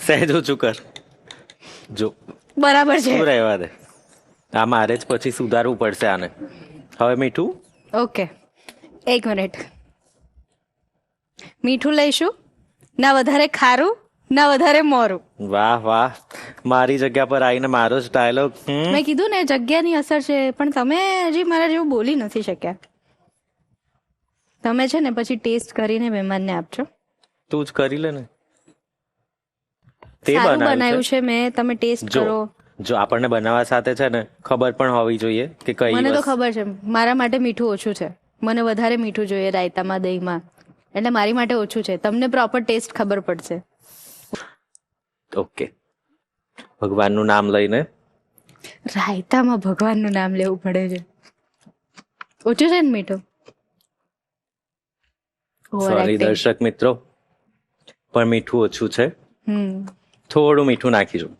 સહેજ ઓછું કર. જો બરાબર છે. શું રહેવા દે, આ મારે જ પછી સુધારવું પડશે આને. હવે મીઠું. Okay, 1 minute. મીઠું લઈશું, ના વધારે ખારું ના વધારે મોરું. વાહ વાહ, મારી જગ્યા પર આવીને મારો જ ડાયલોગ. મેં કીધું ને જગ્યાની અસર છે, પણ તમે હજી મારા જેવું બોલી નથી શક્યા. તમે છે ને પછી ટેસ્ટ કરીને મહેમાનને આપજો. તું જ કરી લે ને. તે સારું બનાવ્યું બનાવ્યું છે મેં, તમે ટેસ્ટ જો કરો. જો આપણને બનાવવા સાથે છે ને ખબર પણ હોવી જોઈએ કે કઈ મને તો વસ્તુ- ખબર છે, મારા માટે મીઠું ઓછું છે. મને વધારે મીઠું જોઈએ રાયતામાં, દહીંમાં, એટલે મારી માટે ઓછું છે. તમને પ્રોપર ટેસ્ટ ખબર પડશે. ઓકે, ભગવાનનું નામ લઈને. રાયતામાં ભગવાનનું નામ લેવું પડે છે. ઓછું છે ને મીઠું? સોરી દર્શક મિત્રો, પણ મીઠું ઓછું છે. હમ. થોડું મીઠું નાખીશું.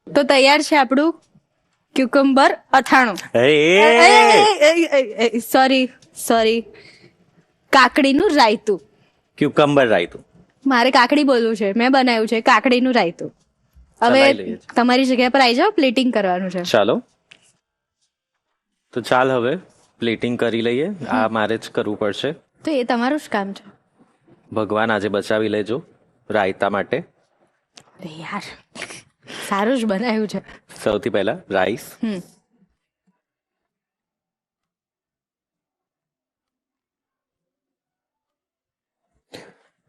તો તૈયાર છે આપણું ક્યુકમ્બર અથાણું. સોરી, કાકડીનું રાયતું. ક્યુકમ્બર રાયતું. મારે કાકડી બોલવું છે, મેં બનાવ્યું છે કાકડીનું રાયતું. હવે ચલાવી લઈએ છીએ. તમારી જગ્યા પર આવી જાઓ, પ્લેટિંગ કરવાનું છે. ચાલો, તો ચાલ હવે પ્લેટિંગ કરી લઈએ. આ મારે જ કરવું પડશે. તો એ તમારું જ કામ છે. ભગવાન આજે બચાવી લેજો રાયતા માટે. અરે યાર, સારું જ બનાવ્યું છે. સૌથી પહેલા રાઈસ.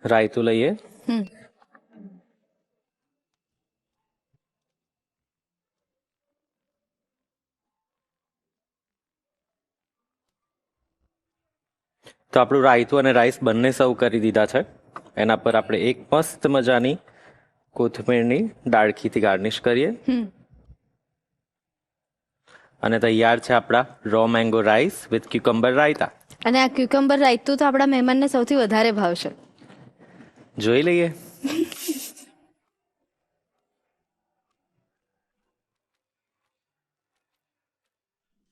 રાયતું લઈએ. તો આપણું રાયતું અને રાઈસ બંને સર્વ કરી દીધા છે. એના પર આપણે એક મસ્ત મજાની કોથમીરની ડાળખીથી ગાર્નિશ કરીએ. અને તૈયાર છે આપણા raw mango rice with cucumber raita. અને આ ક્યુકમ્બર રાયતું તો આપણા મહેમાનને સૌથી વધારે ભાવશે. જોઈ લઈએ.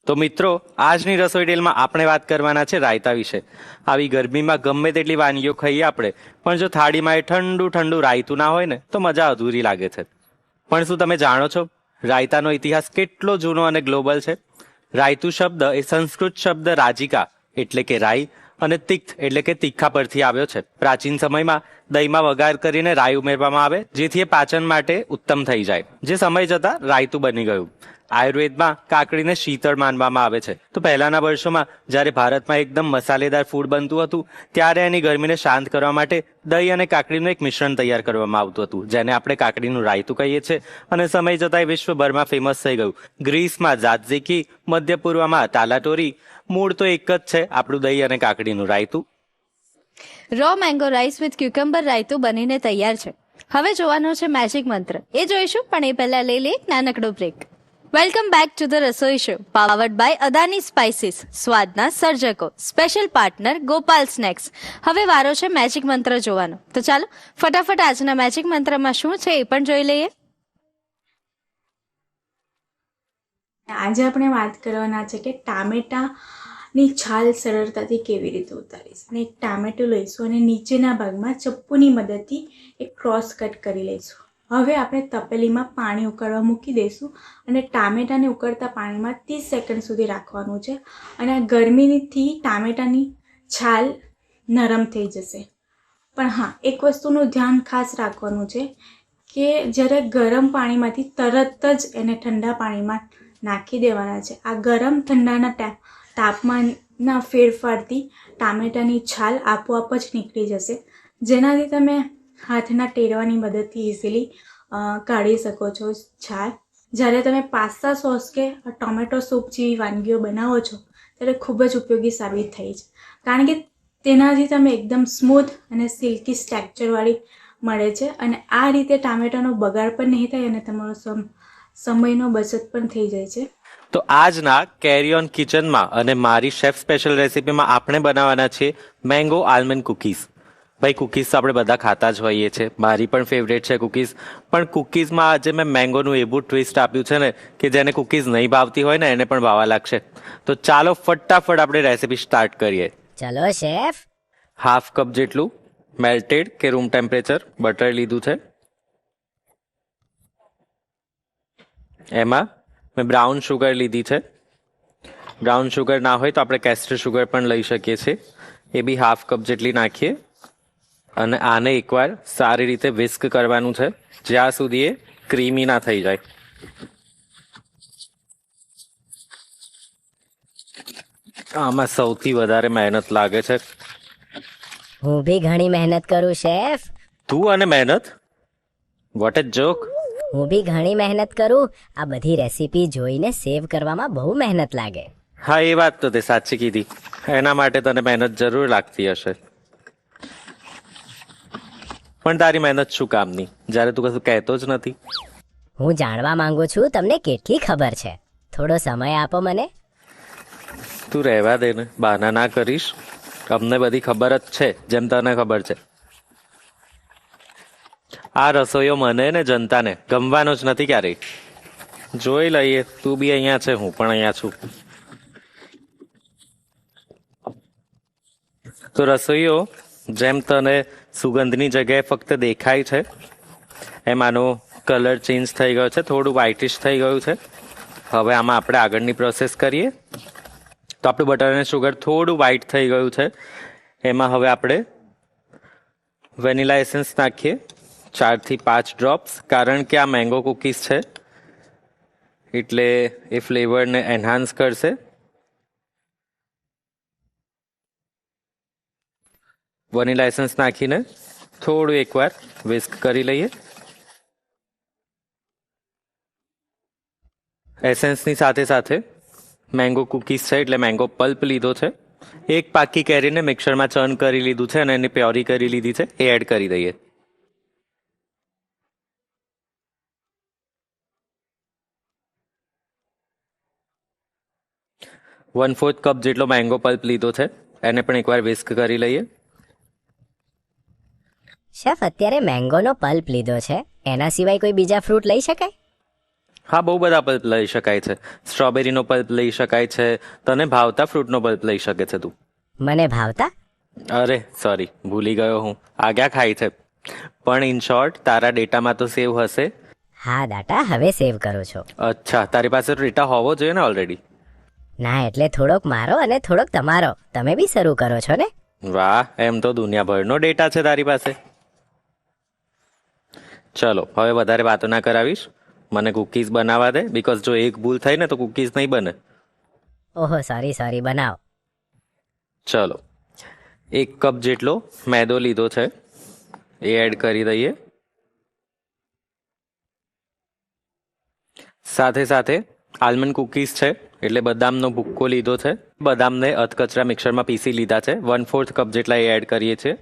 તો મિત્રો, આજની રસોઈ ડીલમાં આપણે વાત કરવાના છે રાયતા વિશે. આવી ગરમીમાં ગમે તેટલી વાનગીઓ ખાઈએ આપણે, પણ જો થાળીમાં એ ઠંડુ ઠંડુ રાયતું ના હોય ને તો મજા અધૂરી લાગે છે. પણ શું તમે જાણો છો રાયતાનો ઇતિહાસ કેટલો જૂનો અને ગ્લોબલ છે? રાયતું શબ્દ એ સંસ્કૃત શબ્દ રાજિકા એટલે કે રાઈ અને તિક્ત એટલે કે તીખા પરથી આવ્યો છે. પ્રાચીન સમયમાં દહીંમાં વઘાર કરીને રાઈ ઉમેરવામાં આવે જેથી એ પાચન માટે ઉત્તમ થઈ જાય, જે સમય જતા રાયતું બની ગયું. આયુર્વેદમાં કાકડીને શીતળ માનવામાં આવે છે. તો પહેલાના વર્ષોમાં જ્યારે ભારતમાં એકદમ મસાલેદાર ફૂડ બનતું હતું ત્યારે એની ગરમીને શાંત કરવા માટે દહીં અને કાકડીનું એક મિશ્રણ તૈયાર કરવામાં આવતું હતું, જેને આપણે કાકડીનું રાયતું કહીએ છીએ. અને સમય જતાં એ વિશ્વભરમાં ફેમસ થઈ ગયું. ગ્રીસમાં ઝાતઝીકી, મધ્ય પૂર્વમાં તાલાટોરી, મૂળ તો એક જ છે, આપણું દહીં અને કાકડીનું રાયતું. Raw mango rice with cucumber રાયતું બનીને તૈયાર છે. હવે જોવાનો છે મેજિક મંત્ર, એ જોઈશું, પણ એ પહેલા લઈ લઈએ એક નાનકડો break. Welcome back to the Rasoi show, powered by Adani spices, સ્વાદના સર્જકો, સ્પેશિયલ પાર્ટનર ગોપાલ સ્નેક્સ. હવે વારો છે મેજિક મંત્ર જોવાનો. તો ચાલો ફટાફટ આજના મેજિક મંત્રમાં શું છે એ પણ જોઈ લઈએ. આજે આપણે વાત કરવાના છે કે ટામેટાની છાલ સરળતાથી કેવી રીતે ઉતારીશ. અને એક ટામેટું લઈશું અને નીચેના ભાગમાં ચપ્પુની મદદથી એક ક્રોસ કટ કરી લઈશું. હવે આપણે તપેલીમાં પાણી ઉકળવા મૂકી દઈશું અને ટામેટાને ઉકળતા પાણીમાં 30 સેકન્ડ સુધી રાખવાનું છે. અને આ ગરમીથી ટામેટાની છાલ નરમ થઈ જશે. પણ હા, એક વસ્તુનું ધ્યાન ખાસ રાખવાનું છે કે જ્યારે ગરમ પાણીમાંથી તરત જ એને ઠંડા પાણીમાં નાખી દેવાના છે. આ ગરમ ઠંડાના તાપમાનના ફેરફારથી ટામેટાની છાલ આપોઆપ જ નીકળી જશે, જેનાથી તમે હાથના ટેરવાની મદદથી ઇઝીલી કાઢી શકો છો છાલ. જ્યારે તમે પાસ્તા સોસ કે ટોમેટો સૂપ જેવી વાનગીઓ બનાવો છો ત્યારે ખૂબ જ ઉપયોગી સાબિત થઈ છે, કારણ કે તેનાથી તમે એકદમ સ્મૂથ અને સિલ્કી ટેક્સચરવાળી મળે છે. અને આ રીતે ટામેટાનો બગાડ પણ નહીં થાય અને તમારો સમયનો બચત પણ થઈ જાય છે. તો આજના કેરી ઓન કિચનમાં અને મારી શેફ સ્પેશિયલ રેસીપીમાં આપણે બનાવવાના છે મેંગો આલમંડ કુકીઝ. ભાઈ, કુકીઝ તો આપણે બધા ખાતા જ હોઈએ છીએ, મારી પણ ફેવરેટ છે કુકીઝ. પણ કુકીઝમાં આજે મેં મેંગોનું એવું ટ્વિસ્ટ આપ્યું છે ને કે જેને કુકીઝ નહીં ભાવતી હોય ને એને પણ ભાવવા લાગશે. તો ચાલો ફટાફટ આપણે રેસીપી સ્ટાર્ટ કરીએ. ચલો શેફ. હાફ કપ જેટલું મેલ્ટેડ કે રૂમ ટેમ્પરેચર બટર લીધું છે. એમાં મેં બ્રાઉન શુગર લીધી છે. બ્રાઉન શુગર ના હોય તો આપણે કેસ્ટર શુગર પણ લઈ શકીએ છીએ. એ બી હાફ કપ જેટલી નાખીએ અને આને એકવાર સારી રીતે વિસ્ક કરવાનું છે જ્યાં સુધી એ ક્રીમી ના થઈ જાય. આમાં સૌથી વધારે મહેનત લાગે છે. હું બી ઘણી મહેનત કરું શેફ. તું અને મહેનત? વોટ એ જોક. હું બી ઘણી મહેનત કરું. આ બધી રેસીપી જોઈને સેવ કરવામાં બહુ મહેનત લાગે. હા, એ વાત તો તે સાચી કીધી. એના માટે તને મહેનત જરૂર લાગતી હશે. પણ તારી મહેનત શું કામની જ્યારે તું કશું કહેતો જ નથી? હું જાણવા માંગુ છું તમને કેટલી ખબર છે. થોડો સમય આપો મને. તું રહેવા દે ને, બહાના ના કરીશ. અમને બધી ખબર જ છે, જેમ તને ખબર છે. આ રસોઈઓ મને ને જનતાને ગમવાનો જ નથી ક્યારેય. જોઈ લઈએ, તું બી અહીંયા છે, હું પણ અહીંયા છું. તો રસોઈઓ જેમ તને સુગંધની જગ્યાએ ફક્ત દેખાય છે એમ આનો કલર ચેન્જ થઈ ગયો છે, થોડું વ્હાઇટિશ થઈ ગયું છે. હવે આમાં આપણે આગળની પ્રોસેસ કરીએ. તો આપણું બટર અને શુગર થોડું વ્હાઇટ થઈ ગયું છે. એમાં હવે આપણે વેનીલા એસેન્સ નાખીએ 4 થી 5 ડ્રોપ્સ, કારણ કે આ મેંગો કુકીઝ છે એટલે એ ફ્લેવરને એન્હાન્સ કરશે. વેનીલા એસેન્સ નાખીને થોડું એકવાર વિસ્ક કરી લઈએ. એસેન્સની સાથે સાથે મેંગો કુકીઝ છે એટલે મેંગો પલ્પ લીધો છે. એક પાકી કેરીને મિક્સરમાં ચર્ન કરી લીધું છે અને એની પ્યોરી કરી લીધી છે, એ એડ કરી દઈએ. વન ફોર્થ કપ જેટલો મેંગો પલ્પ લીધો છે, એને પણ એકવાર વિસ્ક કરી લઈએ. શેફ, અત્યારે મેંગોનો પલ્પ લીધો છે, એના સિવાય કોઈ બીજા ફ્રૂટ લઈ શકાય? હા, બહુ બધા પલ્પ લઈ શકાય છે. સ્ટ્રોબેરીનો પલ્પ લઈ શકાય છે. તને ભાવતા ફ્રૂટનો પલ્પ લઈ શકે છે તું. મને ભાવતા? અરે સોરી, ભૂલી ગયો હું. આજ્ઞા ખાઈ છે. પણ ઇન શોર્ટ તારા ડેટામાં તો સેવ હશે. હા દાટા, હવે સેવ કરું છું. અચ્છા, તારી પાસે ડેટા હોવો જોઈએ ને ઓલરેડી. ના, એટલે થોડોક મારો અને થોડોક તમારો. તમે બી શરૂ કરો છો ને? વાહ, એમ તો દુનિયાભરનો ડેટા છે તારી પાસે. ચલો, હવે વધારે વાતો ના કરાવીશ. મને કુકીઝ બનાવવા દે, બીકોઝ જો એક ભૂલ થઈ ને તો કુકીઝ નહીં બને. ઓહો, સોરી, બનાવો. ચલો, 1 કપ જેટલો મેદો લીધો છે, એ એડ કરી દઈએ. સાથે સાથે આલમંડ કુકીઝ છે, એટલે બદામનો ભૂક્કો લીધો છે. બદામને અધકચરા મિક્સરમાં પીસી લીધા છે. 1/4 કપ જેટલા એ એડ કરીએ છીએ.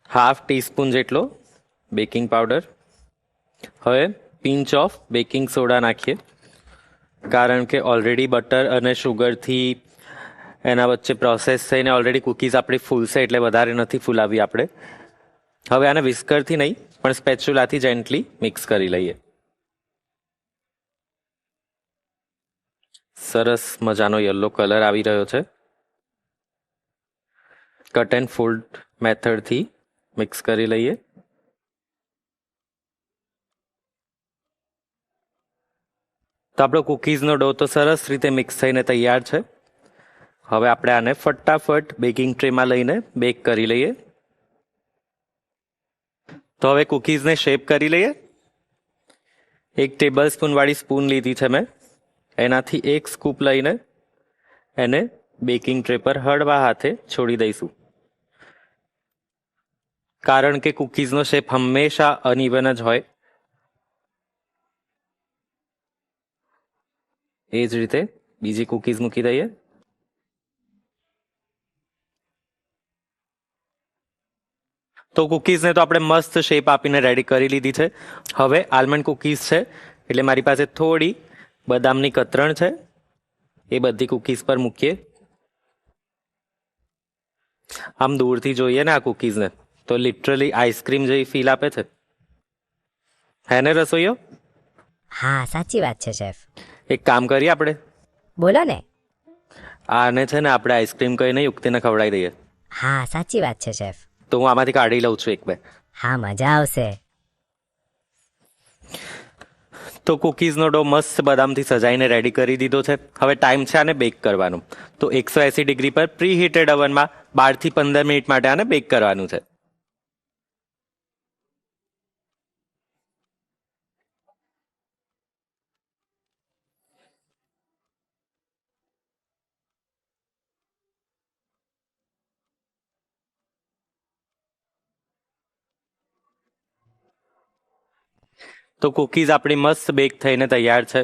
½ ટીસ્પૂન જેટલો બેકિંગ પાવડર. હવે પિંચ ઓફ બેકિંગ સોડા નાખીએ, કારણ કે ઓલરેડી બટર અને શુગરથી એના વચ્ચે પ્રોસેસ થઈને ઓલરેડી કુકીઝ આપણી ફૂલશે, એટલે વધારે નથી ફૂલાવી આપણે. હવે આને વિસ્કરથી નહીં પણ સ્પેચ્યુલાથી જેન્ટલી મિક્સ કરી લઈએ. સરસ મજાનો યલો કલર આવી રહ્યો છે. કટ એન્ડ ફોલ્ડ મેથડથી મિક્સ કરી લઈએ. તો આપણો કુકીઝનો ડો તો સરસ રીતે મિક્સ થઈને તૈયાર છે. હવે આપણે આને ફટાફટ બેકિંગ ટ્રેમાં લઈને બેક કરી લઈએ. તો હવે કુકીઝને શેપ કરી લઈએ. 1 ટેબલ સ્પૂન વાળી સ્પૂન લીધી છે મેં. એનાથી 1 સ્કૂપ લઈને એને બેકિંગ ટ્રે પર હળવા હાથે છોડી દઈશું, કારણ કે કુકીઝનો શેપ હંમેશા અનઇવન જ હોય. એ જ રીતે બીજી કુકીઝ મૂકી દઈએ. તો કુકીઝને તો આપણે મસ્ત શેપ આપીને રેડી કરી લીધી છે. હવે આલમંડ કુકીઝ છે, એટલે મારી પાસે થોડી બદામની કતરણ છે, એ બધી કુકીઝ પર મૂકીએ. આમ દૂરથી જોઈએ ને આ કુકીઝને તો લિટરલી આઈસ્ક્રીમ જેવી ફીલ આપે છે. હે ને રસોઈયો? હા, સાચી વાત છે શેફ. એક કામ કરીએ આપણે, બોલો ને. આને છે ને આપણે આઈસ્ક્રીમ કહીને યુક્તિને ખવડાવી દઈએ. હા, સાચી વાત છે શેફ. તો હું આમાંથી કાઢી લઉં છું 1-2. હા, મજા આવશે. તો કુકીઝનો ડો મસ્ત બદામથી સજાઈને રેડી કરી દીધો છે. હવે ટાઈમ છે આને બેક કરવાનું. તો 180 ડિગ્રી પર પ્રી હીટેડ અવનમાં 12 થી 15 મિનિટ માટે આને બેક કરવાનું છે. તો કુકીઝ આપણી મસ્ત બેક થઈને તૈયાર છે.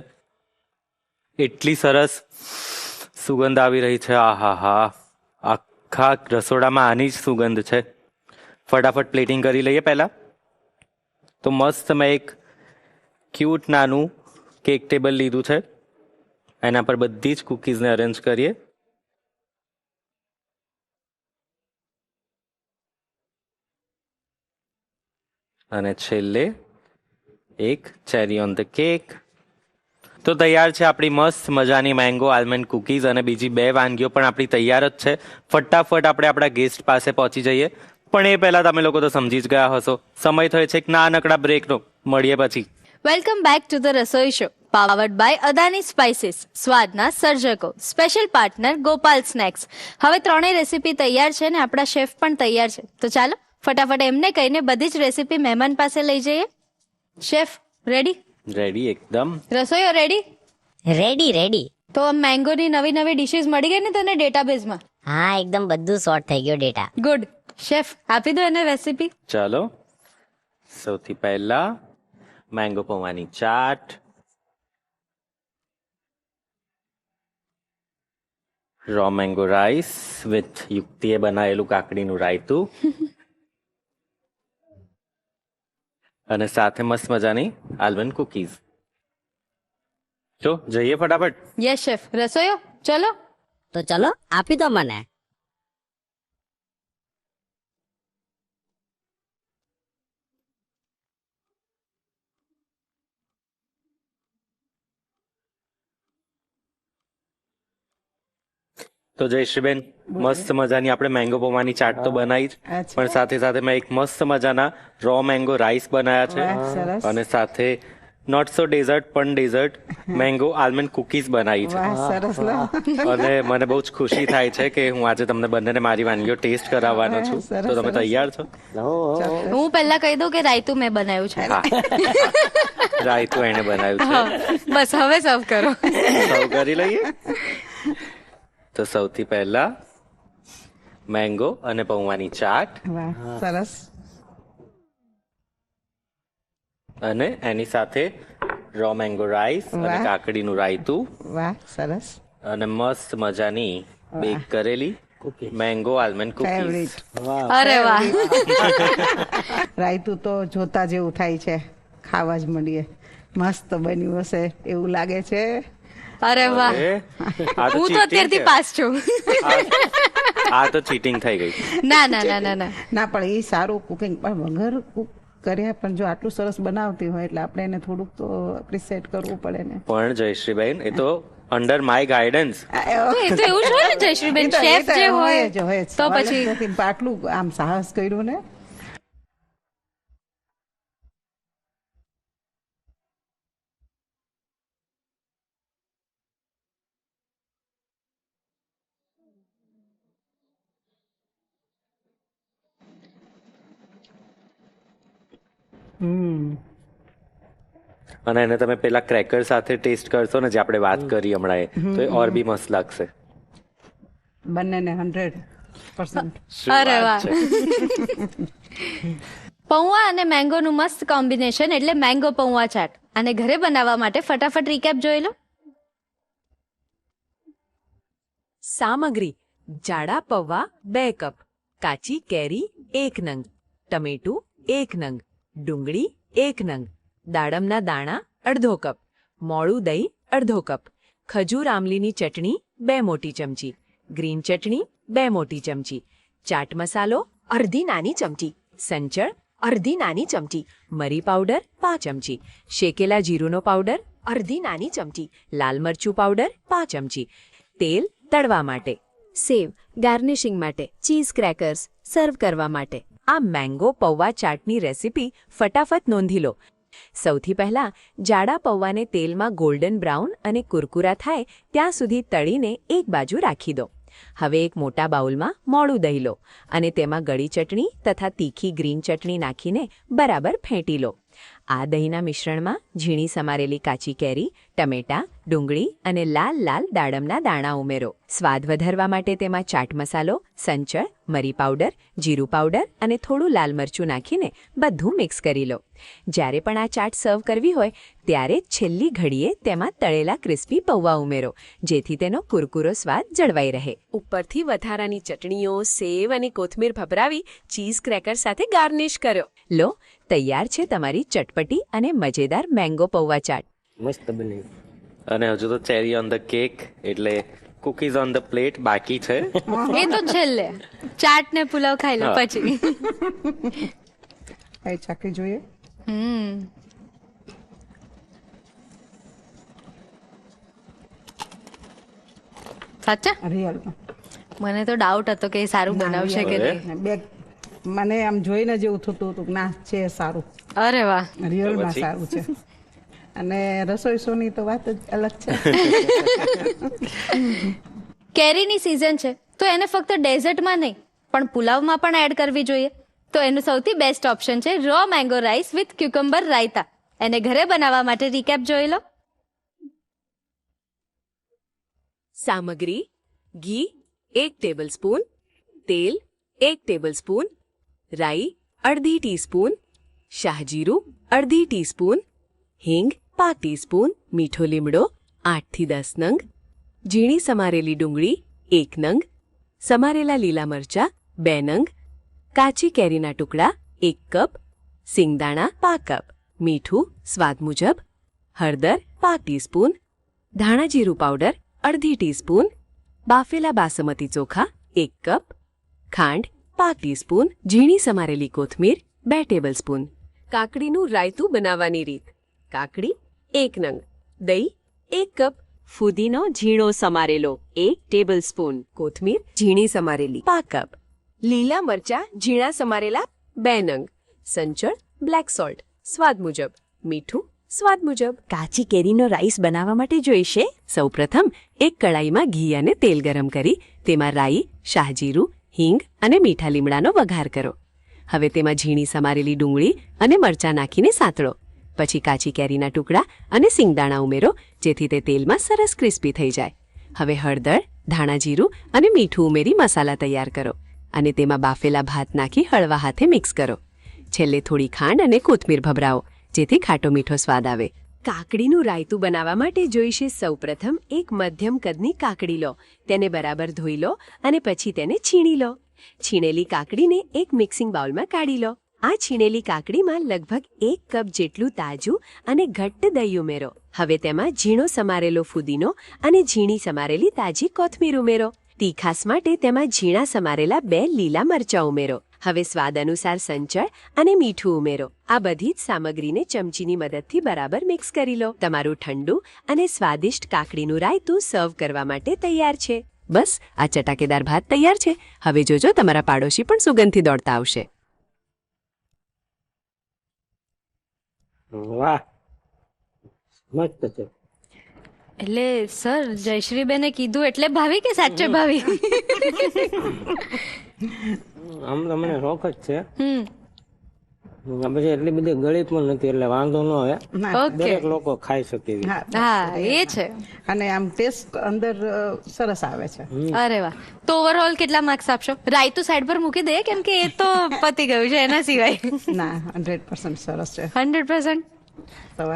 એટલી સરસ સુગંધ આવી રહી છે. આહા, આખા રસોડામાં આની જ સુગંધ છે. ફટાફટ પ્લેટિંગ કરી લઈએ પહેલા. તો મસ્ત મેં એક ક્યુટ નાનું કેક ટેબલ લીધું છે, એના પર બધી જ કુકીઝને અરેન્જ કરીએ. અને છેલ્લે એક ચેરી ઓન ધ કેક. તો તૈયાર છે આપણી મસ્ત મજાની મેંગો આલમંડ કુકીઝ, અને બીજી 2 વાનગીઓ પણ આપણી તૈયાર જ છે. ફટાફટ આપણે આપણા ગેસ્ટ પાસે પહોંચી જઈએ. પણ એ પહેલા તમે લોકો તો સમજી જ ગયા હશો, સમય થયો છે એક નાનકડા બ્રેકનો. મળીએ પછી. Welcome back to the Rasoi show, powered by Adani spices, સ્વાદના સર્જકો, સ્પેશિયલ પાર્ટનર ગોપાલ સ્નેક્સ. હવે 3 રેસીપી તૈયાર છે ને આપણા શેફ પણ તૈયાર છે. તો ચાલો ફટાફટ એમને કહીને બધી જ રેસીપી મહેમાન પાસે લઈ જઈએ. Chef ready? રેડી એકદમ. રસોઈઓ રેડી? રેડી. તો મેંગોની નવી ડિશિસ મળી ગઈ ને તને ડેટાબેઝમાં? હા, એકદમ બધું સોર્ટ થઈ ગયું ડેટા. ગુડ. શેફ આપી દો એને રેસીપી. ચાલો, સૌથી પહેલા મેંગો પૌવાની chaat, raw mango rice with યુક્તિએ બનાવેલું કાકડીનું રાયતું, અને સાથે મસ્ત મજાની આલમંડ કુકીઝ. તો જઈએ ફટાફટ. Yes chef. રસોઈઓ ચલો. તો ચલો, આપી દો મને. તો જયશ્રીબેન, મસ્ત મજાની આપણે મેંગો પૌવાની ચાટ તો બનાવી જ, અચ્છા. પણ સાથે સાથે મેં એક મસ્ત મજાના રો મેંગો રાઈસ બનાવ્યા વાહ, છે, સરસ. અને સાથે નોટ સો ડેઝર્ટ પણ ડેઝર્ટ મેંગો આલમંડ કુકીઝ બનાવી છે. વાહ, સરસ લો. અને મને બહુ જ ખુશી થાય છે કે હું આજે તમને બંનેને મારી વાનગીઓ ટેસ્ટ કરાવવાનો છું. સરસ, તો તમે સરસ. તૈયાર છો? હું પહેલા કહી દઉં કે રાયતું મેં બનાવ્યું છે. હા, રાયતું એને બનાવ્યું છે. બસ હવે સર્વ કરો. સર્વ કરી લઈએ. તો સૌથી પહેલા મેંગો અને પૌવાની ચાટ, વાહ, સરસ. અને એની સાથે રો મેંગો રાઈસ અને વાહ. કાકડીનું રાયતું, વાહ, સરસ. અને મસ્ત મજાની બેક કરેલી મેંગો આલમંડ કુકીઝ. ફેવરિટ. અરે વાહ. રાયતું તો જોતા જેવું થાય છે, ખાવા જ મળીએ. મસ્ત બન્યું હશે એવું લાગે છે. અરે વાહ. અરે, આ તો હું તો cheating અત્યારથી છે. પાસ છું. આ તો ચીટિંગ થઈ ગઈ. ના ના ના ના ના. ના, પણ એ સારું કુકિંગ, પણ વગર કુક કર્યા પણ જો આટલું સરસ બનાવતી હોય એટલે આપણે એને થોડુંક તો એપ્રિશિએટ કરવું પડે ને. પણ જયશ્રીબેન, એ તો અંડર માય ગાઈડન્સ. તો એ તો એવું જ હોય ને જયશ્રીબેન, એ તો- શેફ એ તો જે હોય જ, હોય જ. તો સવાલ જ પછી નથી. પણ આટલું આમ સાહસ કર્યું ને. અને એને તમે પેલા ક્રેકર સાથે ટેસ્ટ કરશો ને, જે આપણે વાત કરી હમણાં, તો એ ઓર બી મસ્ત લાગશે. બંનેને 100%. શું અરે વાત વાહ. છે. પૌવા અને મેંગોનું મસ્ત કોમ્બિનેશન એટલે મેંગો પૌવા ચાટ. અને ઘરે બનાવવા માટે ફટાફટ રીકેપ જોઈ લો. સામગ્રી: જાડા પૌવા 2 કપ, કાચી કેરી 1 નંગ, ટમેટું 1 નંગ, ડુંગળી 1 નંગ, દાડમના દાણા અડધો કપ, મોળું દહીં અડધો કપ, ખજૂર આમલીની ચટણી 2 મોટી ચમચી, ગ્રીન ચટણી 2 મોટી ચમચી, ચાટ મસાલો અડધી નાની ચમચી, સંચળ અડધી નાની ચમચી, મરી પાવડર 5 ચમચી, શેકેલા જીરુંનો પાવડર અડધી નાની ચમચી, લાલ મરચું પાવડર 5 ચમચી, તેલ તળવા માટે, સેવ ગાર્નિશિંગ માટે, ચીઝ ક્રેકર્સ સર્વ કરવા માટે. આ મેંગો પૌવા ચાટની રેસીપી ફટાફટ નોંધી લો. સૌથી પહેલા જાડા પૌવાને તેલમાં ગોલ્ડન બ્રાઉન અને કુરકુરા થાય ત્યાં સુધી તળીને એક બાજુ રાખી દો. હવે એક મોટા બાઉલમાં મોળું દહીં લો અને તેમાં ગળી ચટણી તથા તીખી ગ્રીન ચટણી નાખીને બરાબર ફેંટી લો. આ દહીંના મિશ્રણમાં ઝીણી સમારેલી કાચી કેરી, ટમેટાં, ડુંગળી અને લાલ લાલ દાડમના દાણા ઉમેરો. સ્વાદ વધારવા માટે તેમાં ચાટ મસાલો, સંચળ, મરી પાવડર, જીરું પાવડર અને થોડું લાલ મરચું નાખીને બધું મિક્સ કરી લો. જ્યારે પણ આ ચાટ સર્વ કરવી હોય ત્યારે છેલ્લી ઘડીએ તેમાં તળેલા ક્રિસ્પી પૌવા ઉમેરો, જેથી તેનો કુરકુરો સ્વાદ જળવાઈ રહે. ઉપરથી વધારાની ચટણીઓ, સેવ અને કોથમીર ભભરાવી ચીઝ ક્રેકર સાથે ગાર્નિશ કર્યો. લો, તૈયાર છે તમારી ચટપટી અને મજેદાર મેંગો પૌવા ચાટ. મસ્ત બની. અને હજુ તો ચેરી ઓન ધ કેક, એટલે કુકીઝ ઓન ધ પ્લેટ બાકી છે. એ તો છેલ્લે ચાટ ને પુલાવ ખાઈ લો હા. પછી. એ ચાખી જોઈએ. સાચા રિયલ. મને તો ડાઉટ હતો કે એ સારું બનાવશે કે અરે. નહીં. બે મને આમ જોઈને જેવું થતું હતું કે ના છે સારું, અરે વાહ. રિયલમાં પછી? સારું છે. અને રસોઈ શોની તો વાત જ અલગ છે. કેરીની સિઝન છે તો એને ફક્ત ડેઝર્ટમાં નહીં પણ પુલાવમાં પણ એડ કરવી જોઈએ. તો એનું સૌથી બેસ્ટ ઓપ્શન છે raw mango rice with cucumber raita. એને ઘરે બનાવવા માટે રીકેપ જોઈ લો. સામગ્રી: ઘી 1 ટેબલસ્પૂન, તેલ 1 ટેબલસ્પૂન, રાઈ અડધી ટીસ્પૂન, શાહજીરું અડધી ટીસ્પૂન, હિંગ 5 ટીસ્પૂન, મીઠો લીમડો 8 થી 10 નંગ, ઝીણી સમારેલી ડુંગળી 1 નંગ, સમારેલા લીલા મરચાં 2 નંગ, કાચી કેરીના ટુકડા 1 કપ, સિંગદાણા 5 કપ, મીઠું સ્વાદ મુજબ, હળદર 5 ટીસ્પૂન, ધાણા જીરું પાવડર અડધી ટીસ્પૂન, બાફેલા બાસમતી ચોખા 1 કપ, ખાંડ 5 ટીસ્પૂન, ઝીણી સમારેલી કોથમીર 2 ટેબલસ્પૂન. કાકડીનું રાયતું બનાવવાની રીત: કાકડી 1 નંગ, દહીં 1 કપ, ફુદીનો ઝીણો સમારેલો 1 ટેબલસ્પૂન, કોથમીર ઝીણી સમારેલી 5 કપ, લીલા મરચા ઝીણા સમારેલા 2 નંગ, સંચળ બ્લેક સોલ્ટ સ્વાદ મુજબ, મીઠું સ્વાદ મુજબ. કાચી કેરીનો રાઈસ બનાવવા માટે જોઈશે સૌપ્રથમ એક કડાઈમાં ઘી અને તેલ ગરમ કરી તેમાં રાઈ, શાહજીરું, હિંગ અને મીઠા લીમડાનો વઘાર કરો. હવે તેમાં ઝીણી સમારેલી ડુંગળી અને મરચાં નાખીને સાંતળો. પછી કાચી કેરીના ટુકડા અને સિંગદાણા ઉમેરો જેથી તે તેલમાં સરસ ક્રિસ્પી થઈ જાય. હવે હળદર, ધાણા જીરું અને મીઠું ઉમેરી મસાલા તૈયાર કરો અને તેમાં બાફેલા ભાત નાખી હળવા હાથે મિક્સ કરો. છેલ્લે થોડી ખાંડ અને કોથમીર ભભરાવો જેથી ખાટો મીઠો સ્વાદ આવે. કાકડીનું રાયતું બનાવવા માટે જોઈશે સૌપ્રથમ એક મધ્યમ કદની કાકડી લો, તેને બરાબર ધોઈ લો અને પછી તેને છીણી લો. છીણેલી કાકડીને એક મિક્સિંગ બાઉલમાં કાઢી લો. આ છીણેલી કાકડીમાં લગભગ 1 કપ જેટલું તાજું અને ઘટ્ટ દહીં ઉમેરો. હવે તેમાં ઝીણો સમારેલો ફુદીનો અને ઝીણી સમારેલી તાજી કોથમીર ઉમેરો. તીખાસ માટે તેમાં ઝીણા સમારેલા 2 લીલા મરચાં ઉમેરો. હવે સ્વાદ અનુસાર સંચળ અને મીઠું ઉમેરો. આ બધી જ સામગ્રીને ચમચીની મદદથી બરાબર મિક્સ કરી લો. તમારું ઠંડુ અને સ્વાદિષ્ટ કાકડીનું રાયતું સર્વ કરવા માટે તૈયાર છે. બસ આ ચટાકેદાર ભાત તૈયાર છે. હવે જોજો તમારા પાડોશી પણ સુગંધથી દોડતા આવશે. વાહ, મસ્ત છે. એટલે સર જયશ્રીબેને કીધું એટલે ભાવી કે સાચે ભાવી? આમ તો મને શોખ જ છે. હમ પછી એટલી બધી ગળી પણ નથી એટલે વાંધો ન આવે. ઓકે. દરેક લોકો ખાઈ શકે એવી. હા એ છે. અને આમ ટેસ્ટ અંદર સરસ આવે છે. અરે વાહ. તો ઓવરઓલ કેટલા માર્ક્સ આપશો? રાયતું સાઈડ પર મૂકી દે કેમ કે એ તો પતી ગયું છે એના સિવાય. ના 100% સરસ છે. 100%.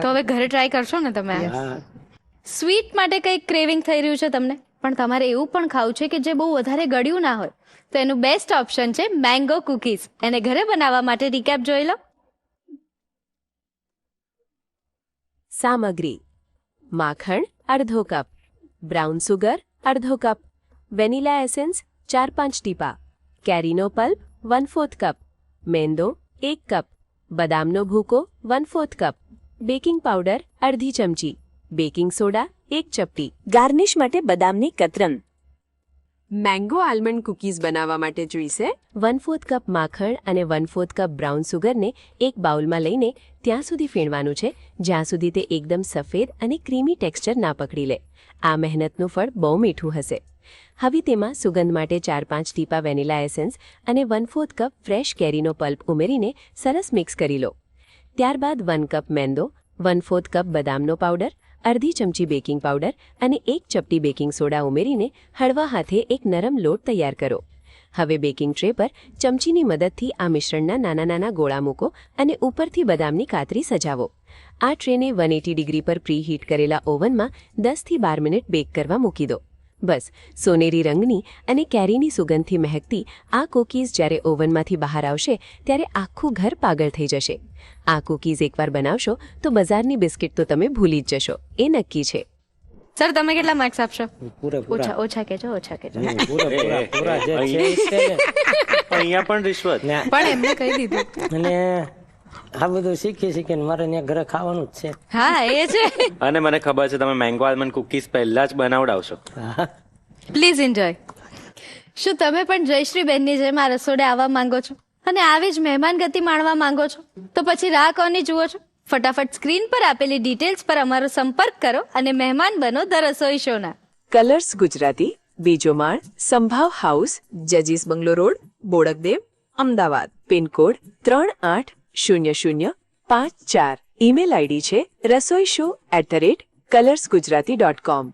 તો હવે ઘરે ટ્રાય કરશો ને તમે? હા. સ્વીટ માટે કંઈક ક્રેવિંગ થઈ રહ્યું છે તમને, પણ તમારે એવું પણ ખાવું છે કે જે બહુ વધારે ગળ્યું ના હોય, તો એનું બેસ્ટ ઓપ્શન છે મેંગો કુકીઝ. એને ઘરે બનાવવા માટે રિકેપ જોઈ લો. સામગ્રી: માખણ અડધો કપ, બ્રાઉન સુગર અડધો કપ, વેનીલા એસેન્સ 4-5 ટીપા, કેરીનો પલ્પ 1/4 કપ, મેંદો 1 કપ, બદામનો ભૂકો 1/4 કપ, બેકિંગ પાવડર અડધી ચમચી, બેકિંગ સોડા 1 ચપટી. ગાર્નિશ માટે બદામની કતરન. મેંગો આલમંડ કુકીઝ બનાવવા માટે જોઈશે 1/4 કપ માખણ અને 1/4 કપ બ્રાઉન સુગરને એક બાઉલમાં લઈને ત્યાં સુધી ફેણવાનું છે જ્યાં સુધી તે એકદમ સફેદ અને ક્રીમી ટેક્સચર ના પકડી લે. આ મહેનતનું ફળ બહુ મીઠું હશે. હવે તેમાં સુગંધ માટે 4-5 ટીપા વેનીલા એસેન્સ અને 1/4 કપ ફ્રેશ કેરીનો પલ્પ ઉમેરીને સરસ મિક્સ કરી લો. ત્યારબાદ 1 કપ મેંદો, 1/4 કપ બદામનો પાવડર, અડધી ચમચી બેકિંગ પાવડર અને 1 ચપટી બેકિંગ સોડા ઉમેરીને હળવા હાથે એક નરમ લોટ તૈયાર કરો. હવે બેકિંગ ટ્રે પર ચમચીની મદદથી આ મિશ્રણના નાના નાના ગોળા મૂકો અને ઉપરથી બદામની કાતરી સજાવો. આ ટ્રેને 180 ડિગ્રી પર પ્રીહીટ કરેલા ઓવનમાં 10 થી 12 મિનિટ બેક કરવા મૂકી દો. બસ સોનેરી રંગની અને કેરીની સુગંધથી મહેકતી આ કૂકીઝ જ્યારે ઓવનમાંથી બહાર આવશે ત્યારે આખું ઘર પાગળ થઈ જશે. આ કૂકીઝ એકવાર બનાવશો તો બજારની બિસ્કિટ તો તમે ભૂલી જ જશો, એ નક્કી છે. સર તમે કેટલા માર્ક્સ આપશો? પૂરેપૂરા. ઓછા કહેજો. પૂરા જે છે એ છે ને. અહીંયા પણ રિશ્વત. પણ એમને કહી દીધું. અને આ બધું શીખીને મારે ત્યાં ઘરે ખાવાનું જ છે. હા એ છે. અને મને ખબર છે તમે મેંગો આલમંડ કુકીઝ પહેલા જ બનાવડાવશો. Please enjoy. શું તમે પણ જયશ્રીબેનની જેમ આ રસોડે આવવા માંગો છો અને આવી જ મહેમાન ગતિ માણવા માંગો છો? તો પછી રાહ કોની જુઓ છો? ફટાફટ સ્ક્રીન પર આપેલી ડિટેલ્સ પર અમારો સંપર્ક કરો અને મહેમાન બનો ધ રસોઈ શોના. કલર્સ ગુજરાતી, બીજો માળ, સંભાવ હાઉસ, જજીસ bungalow road, Bodakdev, Ahmedabad. Pincode 380054. Email ID છે rasoishow@colorsgujarati.com.